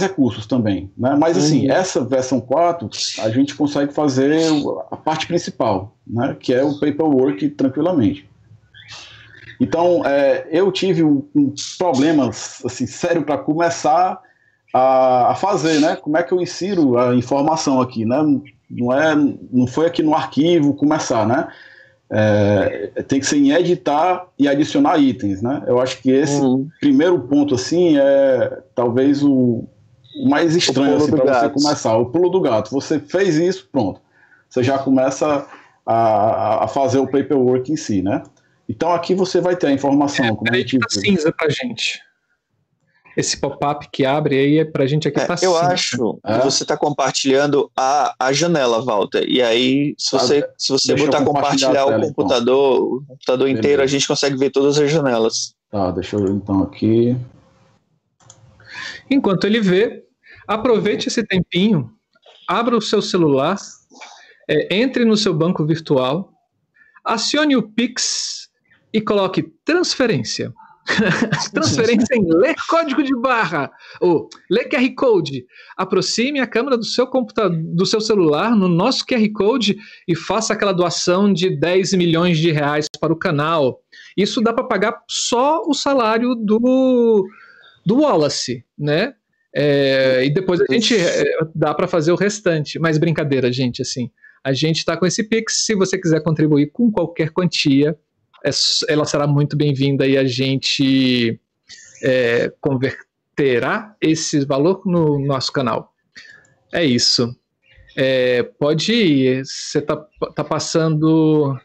recursos também, né? Mas assim, essa versão 4, a gente consegue fazer a parte principal, né? Que é o paperwork tranquilamente. Então, eu tive um problema assim, sério para começar a fazer, né? Como é que eu insiro a informação aqui, né? Não foi aqui no arquivo começar, né? Tem que ser em editar e adicionar itens, né? Eu acho que esse primeiro ponto assim é talvez o mais estranho assim, para você começar, o pulo do gato. Você fez isso, pronto. Você já começa a fazer o paperwork em si, né? Então aqui você vai ter a informação. Como a gente viu. Cinza pra gente. Esse pop-up que abre aí pra gente aqui tá cinza. Eu acho que você está compartilhando a janela, Walter. E aí, se você botar compartilhar o computador inteiro, a gente consegue ver todas as janelas. Tá, deixa eu ver então aqui. Enquanto ele vê, aproveite esse tempinho, abra o seu celular, entre no seu banco virtual, acione o Pix e coloque transferência. Transferência em ler código de barra ou ler QR Code. Aproxime a câmera do seu computador, do seu celular no nosso QR Code e faça aquela doação de 10 milhões de reais para o canal. Isso dá para pagar só o salário do Wallace, né? E depois a gente dá para fazer o restante. Mas brincadeira, gente, assim, a gente está com esse Pix. Se você quiser contribuir com qualquer quantia, ela será muito bem-vinda e a gente converterá esse valor no nosso canal. É isso. Pode ir. Você tá passando.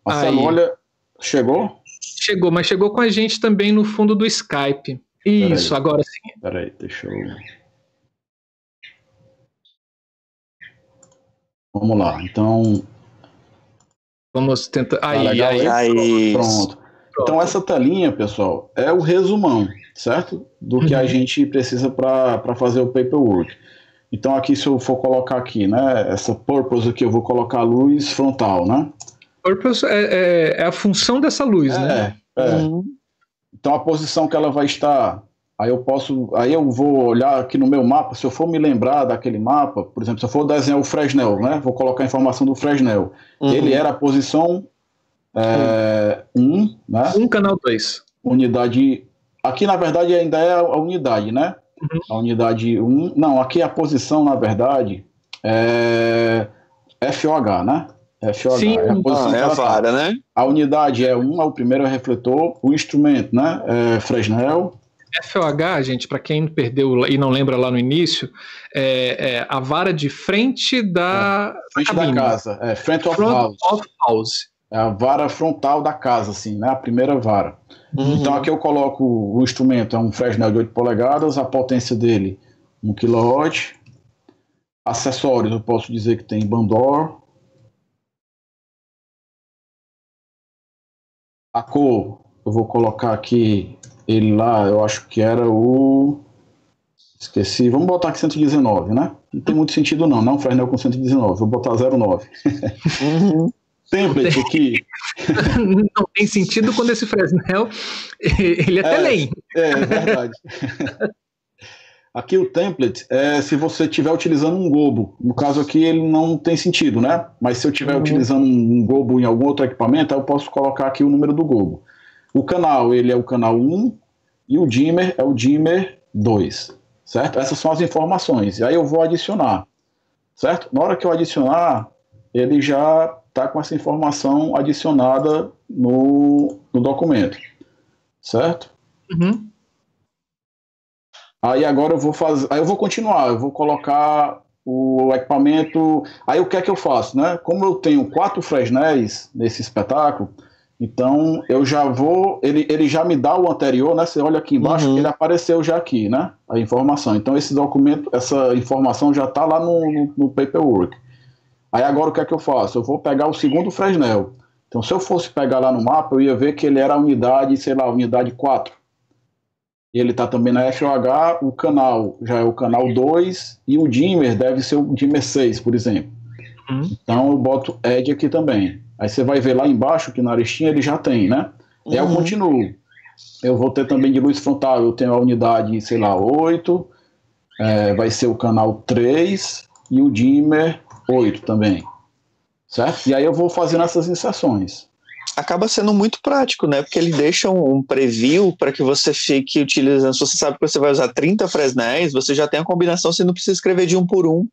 Marcelo, olha, chegou? Chegou, mas chegou com a gente também no fundo do Skype. Isso, agora sim. Peraí, deixa eu... Vamos lá, então... Vamos tentar... Aí. Pronto. Então essa telinha, pessoal, é o resumão, certo? Do que a gente precisa para fazer o paperwork. Então aqui, se eu for colocar aqui, né, essa purpose aqui, eu vou colocar a luz frontal, né? Purpose é a função dessa luz, né? Então a posição que ela vai estar, aí eu vou olhar aqui no meu mapa, se eu for me lembrar daquele mapa, por exemplo, se eu for desenhar o Fresnel, né, vou colocar a informação do Fresnel. Ele era a posição 1, né? Canal 2. Unidade, aqui na verdade ainda é a unidade, né? A unidade 1, não, aqui a posição na verdade é FOH, né? FOH. Sim, é a posição é a vara, né? A unidade é 1, o primeiro é refletor, o instrumento, né, é Fresnel. FOH, gente, para quem perdeu e não lembra lá no início, é a vara de frente da frente cabine. Da casa, front of house. É a vara frontal da casa, assim, né, a primeira vara. Então aqui eu coloco o instrumento, é um Fresnel de 8 polegadas, a potência dele 1 kW. Acessórios, eu posso dizer que tem Bandor. A cor, eu vou colocar aqui ele lá, eu acho que era o... Esqueci, vamos botar aqui 119, né? Não tem muito sentido não, não Fresnel com 119, vou botar 09. Template aqui. Não tem sentido quando esse Fresnel, ele é telém. É verdade. Aqui o template é se você estiver utilizando um gobo. No caso aqui ele não tem sentido, né? Mas se eu estiver utilizando um gobo em algum outro equipamento, eu posso colocar aqui o número do gobo. O canal, ele é o canal 1 e o dimmer é o dimmer 2, certo? Essas são as informações. E aí eu vou adicionar, certo? Na hora que eu adicionar, ele já está com essa informação adicionada no documento, certo? Aí agora eu vou fazer, aí eu vou continuar, eu vou colocar o equipamento. Aí o que é que eu faço, né? Como eu tenho 4 Fresnéis nesse espetáculo, então eu já vou, ele já me dá o anterior, né? Você olha aqui embaixo, ele apareceu já aqui, né? A informação. Então esse documento, essa informação já está lá no paperwork. Aí agora o que é que eu faço? Eu vou pegar o segundo Fresnel. Então se eu fosse pegar lá no mapa, eu ia ver que ele era a unidade, sei lá, unidade 4. Ele está também na FOH, o canal já é o canal 2 e o dimmer deve ser o dimmer 6, por exemplo. Então eu boto add aqui também. Aí você vai ver lá embaixo que na arestinha ele já tem, né? E aí eu continuo. Eu vou ter também de luz frontal, eu tenho a unidade, sei lá, 8, vai ser o canal 3 e o dimmer 8 também. Certo? E aí eu vou fazendo essas inserções. Acaba sendo muito prático, né? Porque ele deixa um preview para que você fique utilizando. Se você sabe que você vai usar 30 Fresnéis, você já tem a combinação, você não precisa escrever de um por um.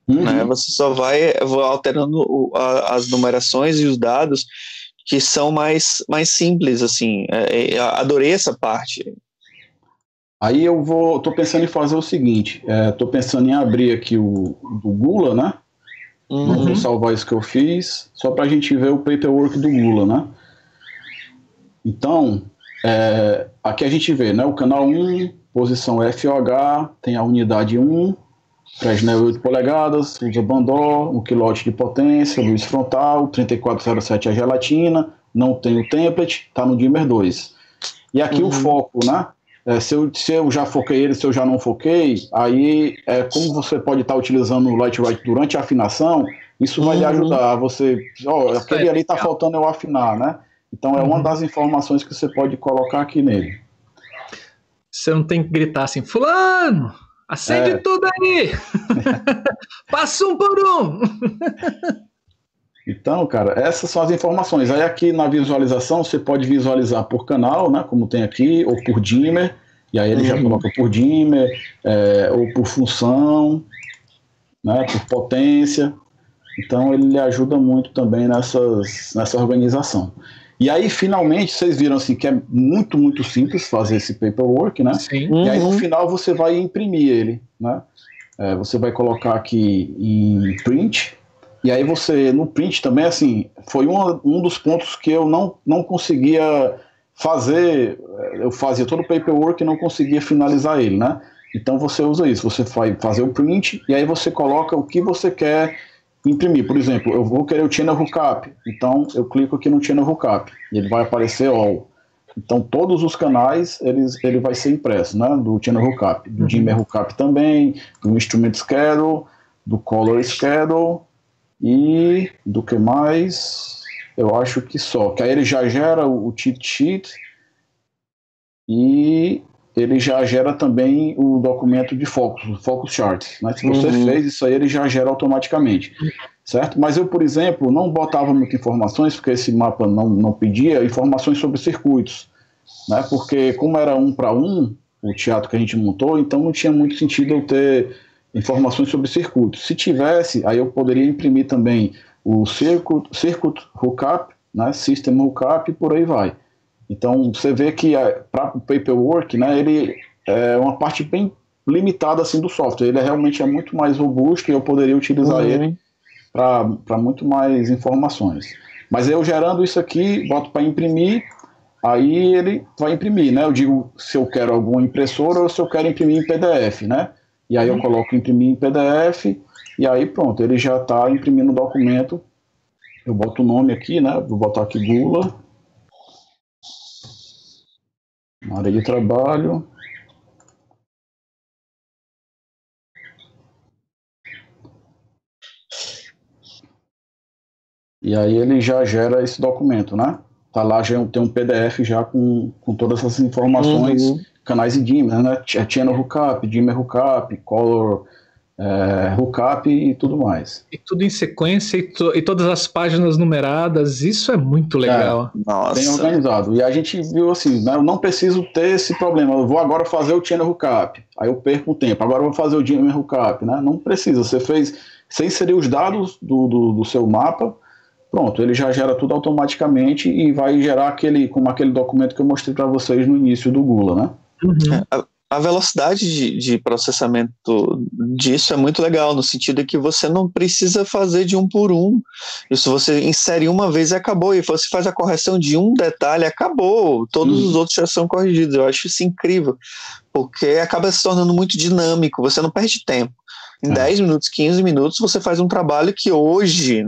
Né? Você só vai alterando as numerações e os dados que são mais simples, assim. Adorei essa parte. Aí tô pensando em fazer o seguinte, tô pensando em abrir aqui o Gula, né? Vou salvar isso que eu fiz, só para a gente ver o paperwork do Gula, né? Então, aqui a gente vê, né? O canal 1, posição FOH, tem a unidade 1, Fresnel 8 polegadas, usa Bandor, 1 kW de potência, luz frontal, 3407 a gelatina, não tem o template, está no dimmer 2. E aqui o foco, né? Se eu já foquei ele, se eu já não foquei, aí como você pode estar utilizando o Light-Write durante a afinação, isso vai lhe ajudar. Você, aquele ali está faltando eu afinar, né? Então é uma das informações que você pode colocar aqui nele. Você não tem que gritar assim, fulano, acende tudo aí! Passa um por um! Então, cara, essas são as informações. Aí aqui na visualização você pode visualizar por canal, né, como tem aqui, ou por dimmer, e aí ele já coloca por dimmer, ou por função, né, por potência. Então ele ajuda muito também nessa organização. E aí, finalmente, vocês viram assim, que é muito, muito simples fazer esse paperwork, né? Sim. E aí no final você vai imprimir ele, né? Você vai colocar aqui em print. E aí você, no print também, assim, foi um dos pontos que eu não conseguia fazer, eu fazia todo o paperwork e não conseguia finalizar ele, né? Então você usa isso, você vai fazer o print e aí você coloca o que você quer imprimir. Por exemplo, eu vou querer o channel hookup, então eu clico aqui no channel hookup e ele vai aparecer all. Então todos os canais, ele vai ser impresso, né? Do channel hookup, do dimmer hookup também, do instrument schedule, do color schedule, e do que mais? Eu acho que só. Que aí ele já gera o cheat sheet e ele já gera também o documento de focus charts. Né? Se você fez isso aí, ele já gera automaticamente. Certo? Mas eu, por exemplo, não botava muitas informações, porque esse mapa não pedia informações sobre circuitos. Né? Porque como era 1 para 1, o teatro que a gente montou, então não tinha muito sentido eu ter informações sobre circuitos. Se tivesse, aí eu poderia imprimir também o Circuit Hookup, né, System Hookup e por aí vai. Então você vê que para o Paperwork, né, ele é uma parte bem limitada assim, do software. Ele realmente é muito mais robusto e eu poderia utilizar ele para muito mais informações. Mas eu gerando isso aqui, boto para imprimir, aí ele vai imprimir, né? Eu digo se eu quero alguma impressora ou se eu quero imprimir em PDF, né? E aí eu coloco imprimir em PDF e aí pronto, ele já está imprimindo o documento. Eu boto o nome aqui, né? Vou botar aqui Gula, área de trabalho. E aí ele já gera esse documento, né? Tá lá, já tem um PDF já com todas essas informações, canais e dimmer, né? Channel Hookup, dimmer Hookup, Color Hookup e tudo mais. E tudo em sequência e todas as páginas numeradas, isso é muito legal. Nossa. Bem organizado. E a gente viu assim, né? Eu não preciso ter esse problema, eu vou agora fazer o Channel Hookup, aí eu perco um tempo, agora eu vou fazer o dimmer Hookup, né? Não precisa, você inseriu os dados do seu mapa, pronto, ele já gera tudo automaticamente e vai gerar como aquele documento que eu mostrei para vocês no início do Gula, né? A velocidade de processamento disso é muito legal, no sentido que você não precisa fazer de um por um. Isso você insere uma vez e acabou, e você faz a correção de um detalhe, acabou, todos os outros já são corrigidos. Eu acho isso incrível, porque acaba se tornando muito dinâmico, você não perde tempo. Em 10 minutos, 15 minutos, você faz um trabalho que hoje,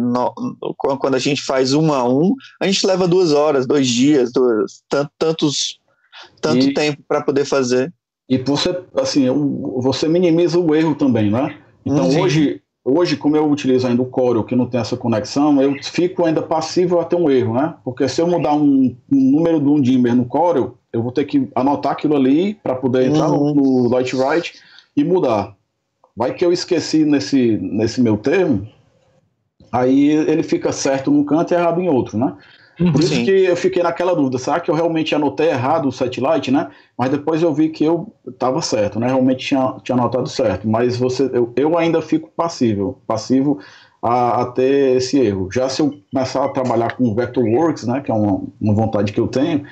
quando a gente faz 1 a 1, a gente leva 2 horas, 2 dias, tanto tempo para poder fazer. E você minimiza o erro também, né? Então hoje, como eu utilizo ainda o Corel, que não tem essa conexão, eu fico ainda passível a ter um erro, né? Porque se eu mudar um número de um dimmer no Corel, eu vou ter que anotar aquilo ali para poder entrar no LightWrite e mudar. Vai que eu esqueci nesse meu termo, aí ele fica certo num canto e errado em outro, né? Por isso que eu fiquei naquela dúvida, será que eu realmente anotei errado o setlight, né? Mas depois eu vi que eu estava certo, né? Realmente tinha anotado certo, mas eu ainda fico passivo a ter esse erro. Já se eu começar a trabalhar com Vectorworks, né? Que é uma vontade que eu tenho,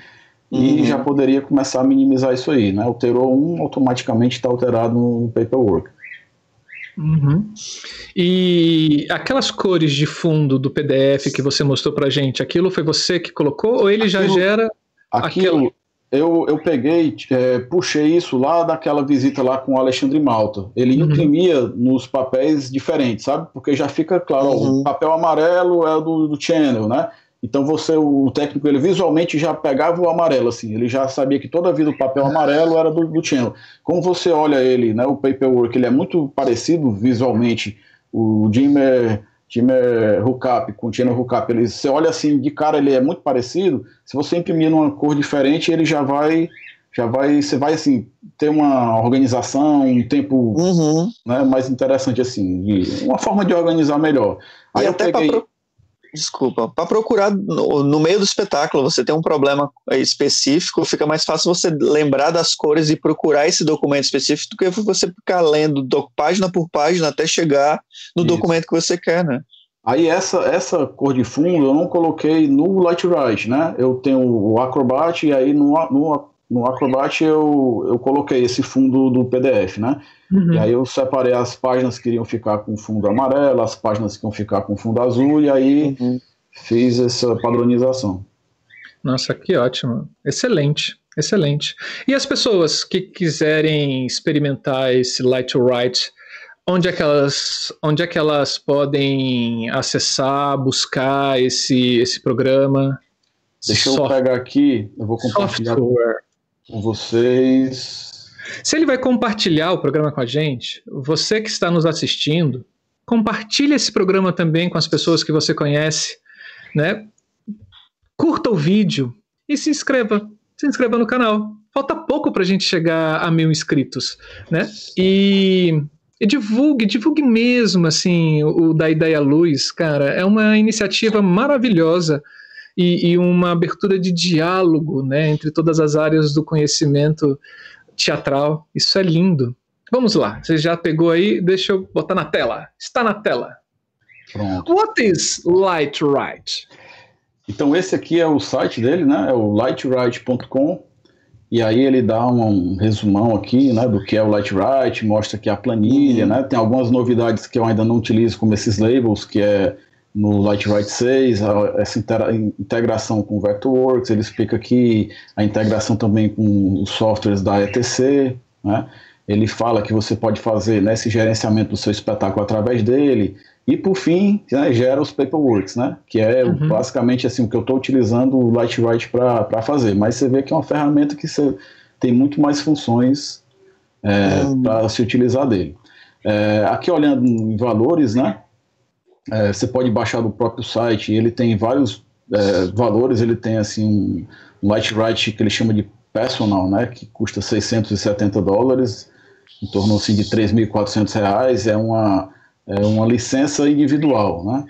e já poderia começar a minimizar isso aí, né? Alterou automaticamente está alterado no Paperwork. E aquelas cores de fundo do PDF que você mostrou pra gente, aquilo foi você que colocou ou ele já gera aquilo? Eu peguei, puxei isso lá daquela visita lá com o Alexandre Malta. Ele imprimia nos papéis diferentes, sabe? Porque já fica claro, o papel amarelo é do channel, né? Então o técnico, ele visualmente já pegava o amarelo, assim, ele já sabia que toda a vida o papel amarelo era do channel. Como você olha ele, né, o Paperwork, ele é muito parecido visualmente, o dimmer Hookup com o Channel Hookup, você olha assim, de cara ele é muito parecido, se você imprimir numa cor diferente, ele você vai assim, ter uma organização, um tempo né, mais interessante, assim, uma forma de organizar melhor. Aí eu peguei... Desculpa, para procurar no meio do espetáculo, você tem um problema específico, fica mais fácil você lembrar das cores e procurar esse documento específico do que você ficar lendo página por página até chegar no documento que você quer, né? Aí essa cor de fundo eu não coloquei no LightWrite, né? Eu tenho o Acrobat e aí no Acrobat eu coloquei esse fundo do PDF, né? E aí eu separei as páginas que iriam ficar com fundo amarelo, as páginas que iam ficar com fundo azul, e aí fiz essa padronização. Nossa, que ótimo. Excelente, excelente. E as pessoas que quiserem experimentar esse LightWrite, onde é que elas podem acessar, buscar esse programa? Deixa eu pegar aqui, eu vou compartilhar com vocês. Se ele vai compartilhar o programa com a gente, você que está nos assistindo, compartilhe esse programa também com as pessoas que você conhece, né? Curta o vídeo e se inscreva no canal. Falta pouco para a gente chegar a 1000 inscritos, né? E divulgue mesmo, assim, o Da Ideia Luz, cara, é uma iniciativa maravilhosa e uma abertura de diálogo, né, entre todas as áreas do conhecimento teatral. Isso é lindo. Vamos lá, você já pegou aí? Deixa eu botar na tela. Está na tela. Pronto. What is Lightwrite? Então esse aqui é o site dele, né? É o lightwrite.com. E aí ele dá um resumão aqui, né, do que é o Lightwrite, mostra aqui a planilha, né? Tem algumas novidades que eu ainda não utilizo, como esses labels, que é no Lightwrite 6, essa integração com o Vectorworks. Ele explica aqui a integração também com os softwares da ETC, né? Ele fala que você pode fazer, né, esse gerenciamento do seu espetáculo através dele. E, por fim, né, gera os paperworks, né? Que é basicamente assim, o que eu estou utilizando o Lightwrite para fazer. Mas você vê que é uma ferramenta que você tem muito mais funções para se utilizar dele. Aqui, olhando em valores, né? Você pode baixar do próprio site. Ele tem vários valores. Ele tem assim, um Lightwrite que ele chama de Personal, né? Que custa $670, em torno assim, de R$3.400. É uma licença individual, né?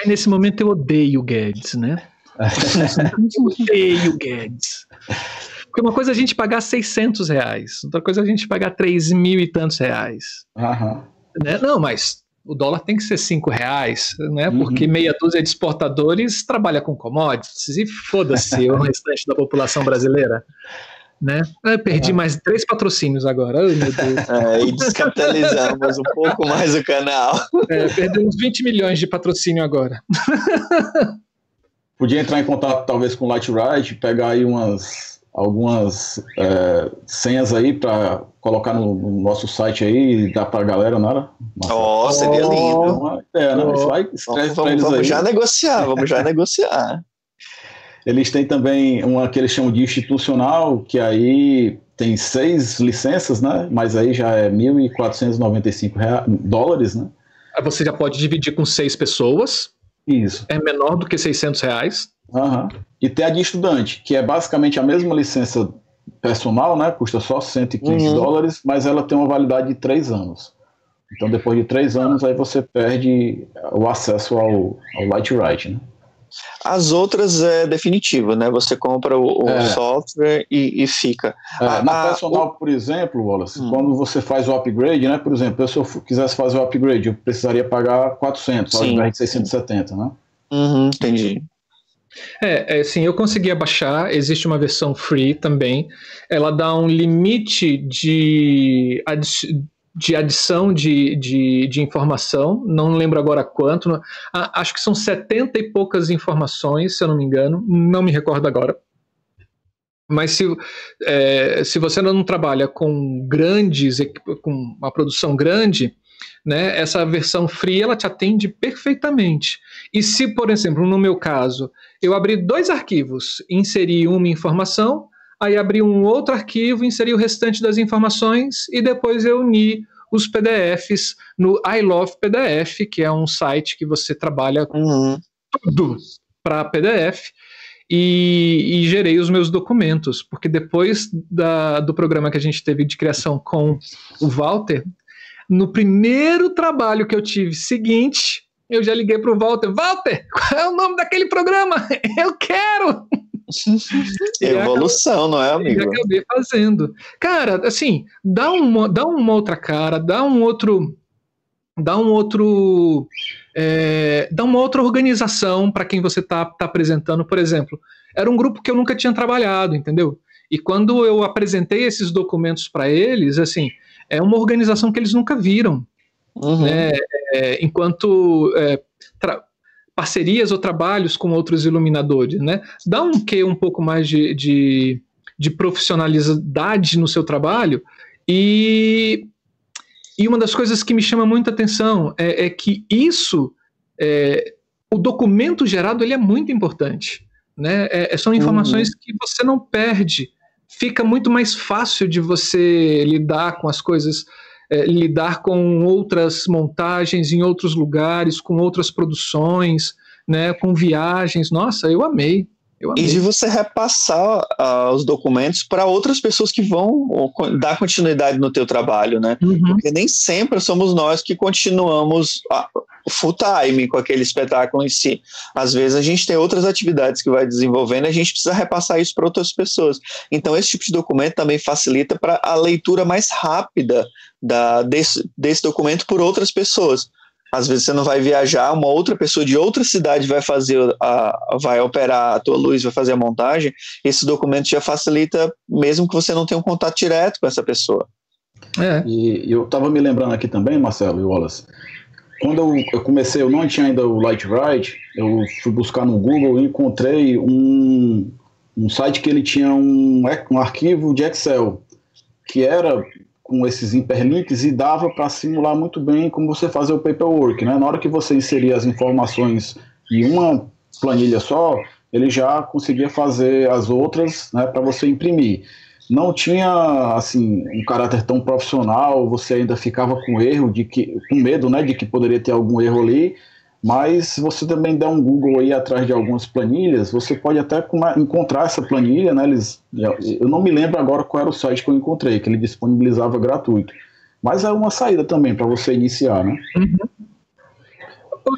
Aí, nesse momento eu odeio o Guedes, né? Eu odeio o Guedes. Porque uma coisa é a gente pagar R$600, outra coisa é a gente pagar 3.000 e tantos reais. Né? Não, mas o dólar tem que ser R$5, né? Porque meia dúzia de exportadores trabalha com commodities e foda-se o restante da população brasileira. Né? Eu perdi mais 3 patrocínios agora. Oh, meu Deus. E descapitalizamos um pouco mais o canal. Perdemos 20 milhões de patrocínio agora. Podia entrar em contato talvez com o Lightwrite, pegar aí algumas senhas aí para colocar no nosso site aí e dar para a galera, não era? Seria lindo. Escreve para eles aí. Vamos já negociar. Eles têm também uma que eles chamam de institucional, que aí tem 6 licenças, né? Mas aí já é $1.495, né? Aí você já pode dividir com 6 pessoas. Isso. É menor do que R$600. E tem a de estudante, que é basicamente a mesma licença personal, né? Custa só $115, mas ela tem uma validade de 3 anos. Então depois de 3 anos aí você perde o acesso ao Lightwrite, né? As outras é definitivo, né? Você compra o software e fica. Na personal, por exemplo, Wallace, quando você faz o upgrade, né? Por exemplo, se eu quisesse fazer o upgrade, eu precisaria pagar 400, ao invés de 670, né? Entendi. Sim, eu conseguia baixar, existe uma versão free também. Ela dá um limite de adição de informação, não lembro agora quanto, acho que são 70 e poucas informações, se eu não me engano, não me recordo agora. Mas se você não trabalha com com uma produção grande, né, essa versão free ela te atende perfeitamente. E se, por exemplo, no meu caso, eu abrir 2 arquivos, inseri uma informação, aí abri um outro arquivo, inseri o restante das informações e depois eu uni os PDFs no I Love PDF, que é um site que você trabalha tudo para PDF, e gerei os meus documentos, porque depois do programa que a gente teve de criação com o Walter, no primeiro trabalho que eu tive seguinte, eu já liguei para o Walter, qual é o nome daquele programa? Eu quero! Evolução, não é, amigo? Eu acabei fazendo. Cara, assim, dá uma outra cara, dá uma outra organização para quem você tá apresentando. Por exemplo, era um grupo que eu nunca tinha trabalhado, entendeu? E quando eu apresentei esses documentos para eles, assim, é uma organização que eles nunca viram, né? Enquanto parcerias ou trabalhos com outros iluminadores, né? Dá um quê um pouco mais de profissionalidade no seu trabalho, e uma das coisas que me chama muita atenção é que o documento gerado ele é muito importante, né? São informações que você não perde, fica muito mais fácil de você lidar com as coisas, lidar com outras montagens em outros lugares, com outras produções, né, com viagens. Nossa, eu amei. E de você repassar os documentos para outras pessoas que vão dar continuidade no teu trabalho, né? Porque nem sempre somos nós que continuamos full time com aquele espetáculo em si. Às vezes a gente tem outras atividades que vai desenvolvendo e a gente precisa repassar isso para outras pessoas. Então esse tipo de documento também facilita para a leitura mais rápida desse documento por outras pessoas. Às vezes você não vai viajar, uma outra pessoa de outra cidade vai operar a tua luz, vai fazer a montagem. Esse documento já facilita, mesmo que você não tenha um contato direto com essa pessoa. E eu estava me lembrando aqui também, Marcelo e Wallace, quando eu comecei, eu não tinha ainda o Lightright, eu fui buscar no Google e encontrei um site que ele tinha um arquivo de Excel, que era com esses hiperlinks e dava para simular muito bem como você fazer o paperwork, né? Na hora que você inseria as informações em uma planilha só, ele já conseguia fazer as outras, né, para você imprimir. Não tinha assim um caráter tão profissional, você ainda ficava com medo, né, de que poderia ter algum erro ali. Mas se você também der um Google aí atrás de algumas planilhas, você pode até encontrar essa planilha, né? Eu não me lembro agora qual era o site que eu encontrei, que ele disponibilizava gratuito. Mas é uma saída também para você iniciar, né?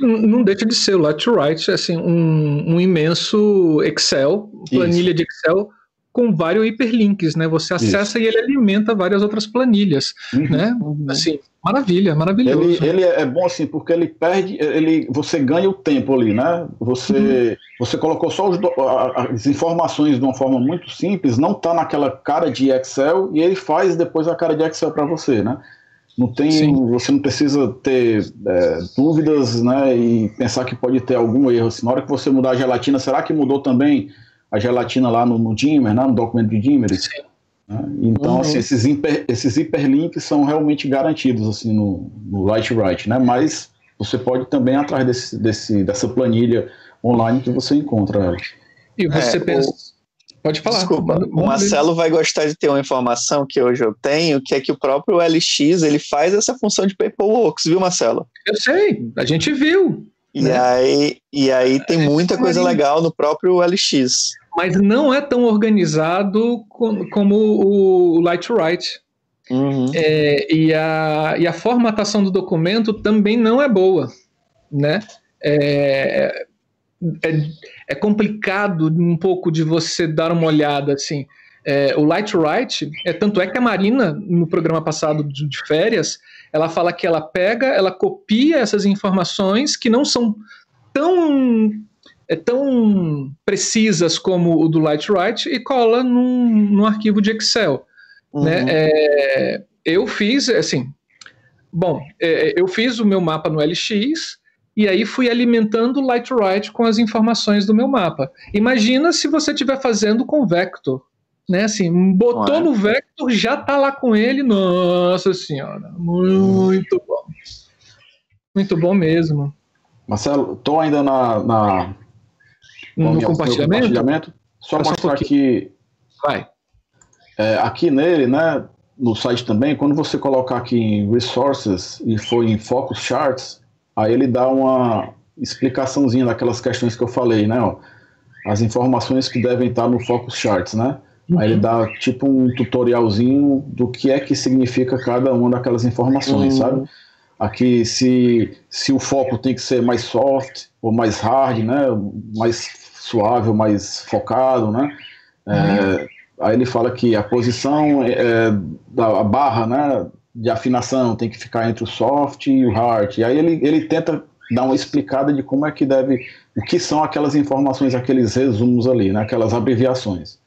Não deixa de ser o Lightright, assim, um imenso Excel, planilha de Excel com vários hiperlinks, né? Você acessa e ele alimenta várias outras planilhas, né? Assim, maravilha, maravilhoso. Ele é bom assim, porque ele você ganha o tempo ali, né? Você colocou só as informações de uma forma muito simples, não está naquela cara de Excel, e ele faz depois a cara de Excel para você, né? Você não precisa ter dúvidas, né? E pensar que pode ter algum erro. Assim, na hora que você mudar a gelatina, será que mudou também a gelatina lá no Dimmer, né? No documento de Dimmer? Então, assim, esses hiperlinks são realmente garantidos assim, no Lightright, né? Mas você pode também ir atrás dessa planilha online que você encontra ela. E você pensa... Pode falar. Desculpa, o Marcelo vai gostar de ter uma informação que hoje eu tenho, que é que o próprio LX, ele faz essa função de paperworks, viu, Marcelo? Eu sei, a gente viu. E aí tem muita coisa legal no próprio LX. Mas não é tão organizado como o Lightright. E a formatação do documento também não é boa, né? É complicado um pouco de você dar uma olhada assim. O Lightright, tanto é que a Marina, no programa passado de férias, ela fala que ela copia essas informações que não são tão precisas como o do Lightright e cola num arquivo de Excel. Né? Eu fiz, assim, eu fiz o meu mapa no LX e aí fui alimentando o Lightright com as informações do meu mapa. Imagina se você estiver fazendo com Vector, né? Assim, botou no Vector, já está lá com ele, nossa senhora, muito bom. Muito bom mesmo. Marcelo, estou ainda no compartilhamento? Só mostrar aqui. Vai. Aqui nele, né, no site também, quando você colocar aqui em Resources e for em Focus Charts, aí ele dá uma explicaçãozinha daquelas questões que eu falei, né? Ó, as informações que devem estar no Focus Charts, né? Aí ele dá tipo um tutorialzinho do que é que significa cada uma daquelas informações, sabe? Aqui se o foco tem que ser mais soft ou mais hard, né? Mais suave ou mais focado, né? Aí ele fala que a posição da barra, né, de afinação tem que ficar entre o soft e o hard. E aí ele tenta dar uma explicada de como é que o que são aquelas informações, aqueles resumos ali, né, aquelas abreviações.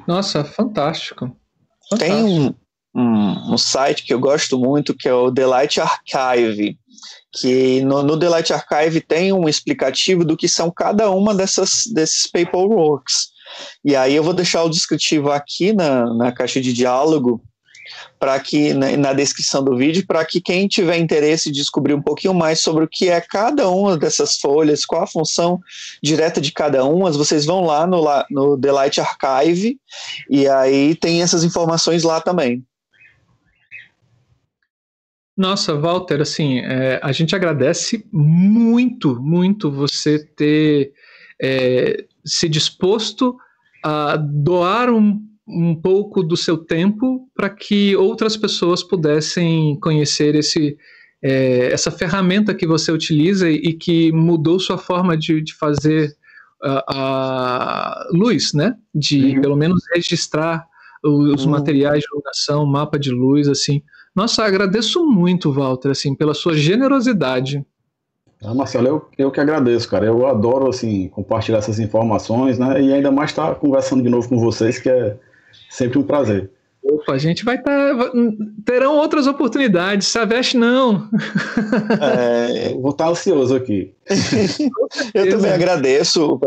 Nossa, fantástico. Tem um site que eu gosto muito, que é o The Light Archive, que no The Light Archive tem um explicativo do que são cada uma desses paperworks. E aí eu vou deixar o descritivo aqui na caixa de diálogo, para que na descrição do vídeo, para que quem tiver interesse em descobrir um pouquinho mais sobre o que é cada uma dessas folhas, qual a função direta de cada uma, vocês vão lá no The Light Archive, e aí tem essas informações lá também. Nossa, Walter, assim, a gente agradece muito, muito você ter se disposto a doar um pouco do seu tempo para que outras pessoas pudessem conhecer essa ferramenta que você utiliza e que mudou sua forma de fazer a luz, né? De pelo menos registrar os materiais de divulgação, mapa de luz, assim. Nossa, agradeço muito, Walter, assim, pela sua generosidade. Marcelo, eu que agradeço, cara. Eu adoro, assim, compartilhar essas informações, né? E ainda mais estar conversando de novo com vocês, que é sempre um prazer. Opa, a gente vai terão outras oportunidades, Saveste não. Eu vou estar ansioso aqui. Eu também agradeço,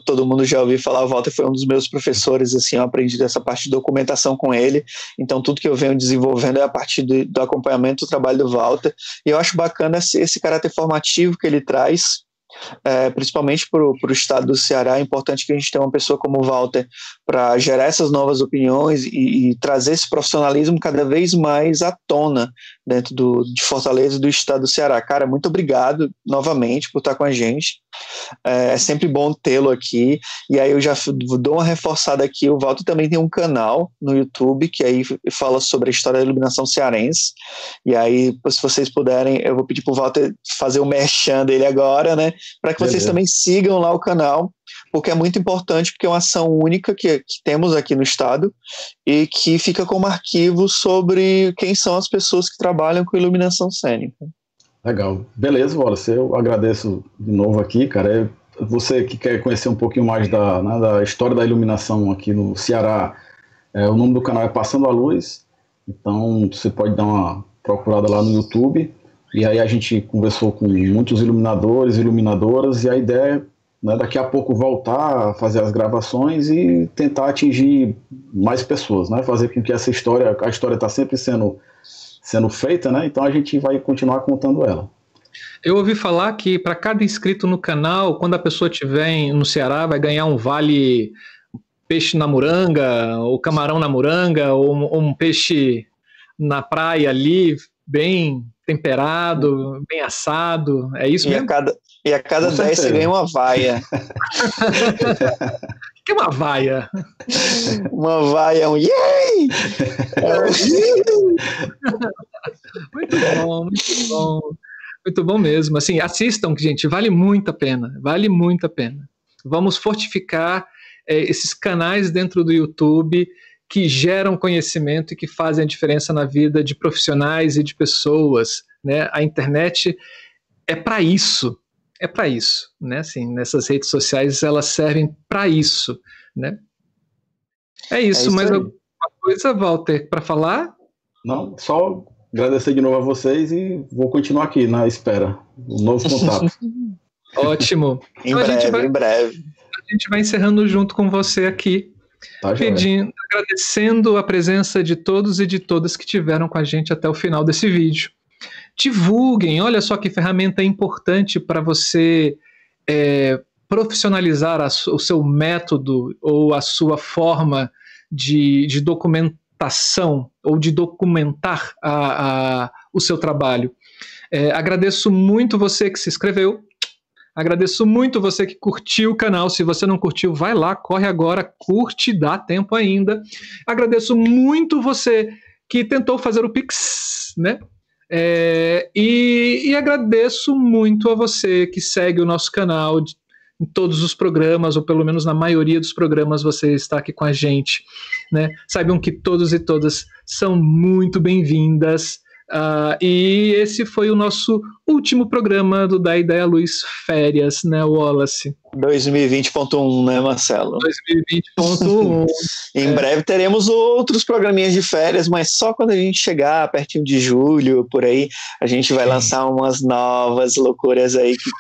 todo mundo já ouviu falar, o Walter foi um dos meus professores, assim, eu aprendi dessa parte de documentação com ele, então tudo que eu venho desenvolvendo é a partir do acompanhamento do trabalho do Walter, e eu acho bacana esse caráter formativo que ele traz, principalmente para o estado do Ceará. É importante que a gente tenha uma pessoa como o Walter para gerar essas novas opiniões e trazer esse profissionalismo cada vez mais à tona dentro de Fortaleza e do estado do Ceará. Cara, muito obrigado novamente por estar com a gente. É sempre bom tê-lo aqui. E aí eu já dou uma reforçada aqui, o Walter também tem um canal no YouTube que aí fala sobre a história da iluminação cearense, e aí se vocês puderem, eu vou pedir para o Walter fazer o merchan dele agora, né, para que vocês também sigam lá o canal, porque é muito importante, porque é uma ação única que temos aqui no estado e que fica como arquivo sobre quem são as pessoas que trabalham com iluminação cênica. Legal. Beleza, Wallace, eu agradeço de novo aqui, cara. Você que quer conhecer um pouquinho mais da história da iluminação aqui no Ceará, o nome do canal é Passando a Luz, então você pode dar uma procurada lá no YouTube, e aí a gente conversou com muitos iluminadores, iluminadoras, e a ideia é, daqui a pouco voltar a fazer as gravações e tentar atingir mais pessoas, né? Fazer com que a história está sempre sendo feita, né? Então a gente vai continuar contando ela. Eu ouvi falar que para cada inscrito no canal, quando a pessoa estiver no Ceará, vai ganhar um vale peixe na moranga, ou camarão na moranga, ou um peixe na praia ali, bem temperado, bem assado. É isso mesmo? E a cada 10 você ganha uma vaia. O que é uma vaia? Uma vaia é um yay! Muito bom, muito bom. Muito bom mesmo. Assim, assistam, gente, vale muito a pena. Vale muito a pena. Vamos fortificar esses canais dentro do YouTube que geram conhecimento e que fazem a diferença na vida de profissionais e de pessoas, né? A internet é para isso. É para isso, né? Assim, nessas redes sociais elas servem para isso, né? É isso mais alguma coisa, Walter, para falar? Não, só agradecer de novo a vocês e vou continuar aqui na espera do novo contato. Ótimo. Então, em breve. A gente vai encerrando junto com você aqui, agradecendo a presença de todos e de todas que tiveram com a gente até o final desse vídeo. Divulguem, olha só que ferramenta importante para você profissionalizar o seu método ou a sua forma de documentação ou de documentar o seu trabalho. Agradeço muito você que se inscreveu, agradeço muito você que curtiu o canal. Se você não curtiu, vai lá, corre agora, curte, dá tempo ainda. Agradeço muito você que tentou fazer o Pix, né? E agradeço muito a você que segue o nosso canal em todos os programas, ou pelo menos na maioria dos programas você está aqui com a gente, né? Saibam que todos e todas são muito bem-vindas. E esse foi o nosso último programa do Da Ideia Luz Férias, né, Wallace? 2020.1, né, Marcelo? 2020.1. Em breve teremos outros programinhas de férias, mas só quando a gente chegar pertinho de julho, por aí, a gente vai lançar umas novas loucuras aí que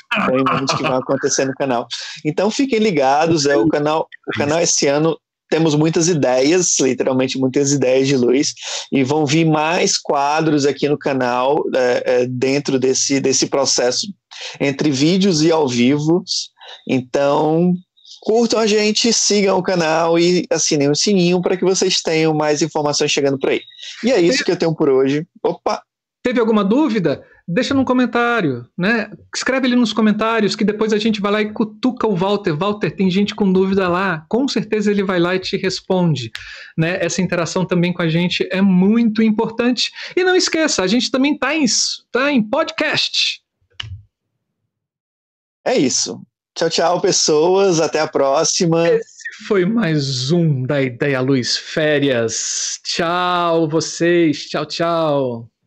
vão acontecer no canal. Então fiquem ligados, o canal esse ano temos muitas ideias, literalmente muitas ideias de luz, e vão vir mais quadros aqui no canal dentro desse processo entre vídeos e ao vivo. Então curtam a gente, sigam o canal e assinem o sininho para que vocês tenham mais informações chegando por aí. E é isso que eu tenho por hoje. Opa! Teve alguma dúvida? Deixa num comentário, né? Escreve ali nos comentários que depois a gente vai lá e cutuca o Walter. Walter, tem gente com dúvida lá. Com certeza ele vai lá e te responde, né? Essa interação também com a gente é muito importante. E não esqueça, a gente também tá em podcast. É isso. Tchau, tchau, pessoas. Até a próxima. Esse foi mais um da Ideia Luz Férias. Tchau, vocês. Tchau, tchau.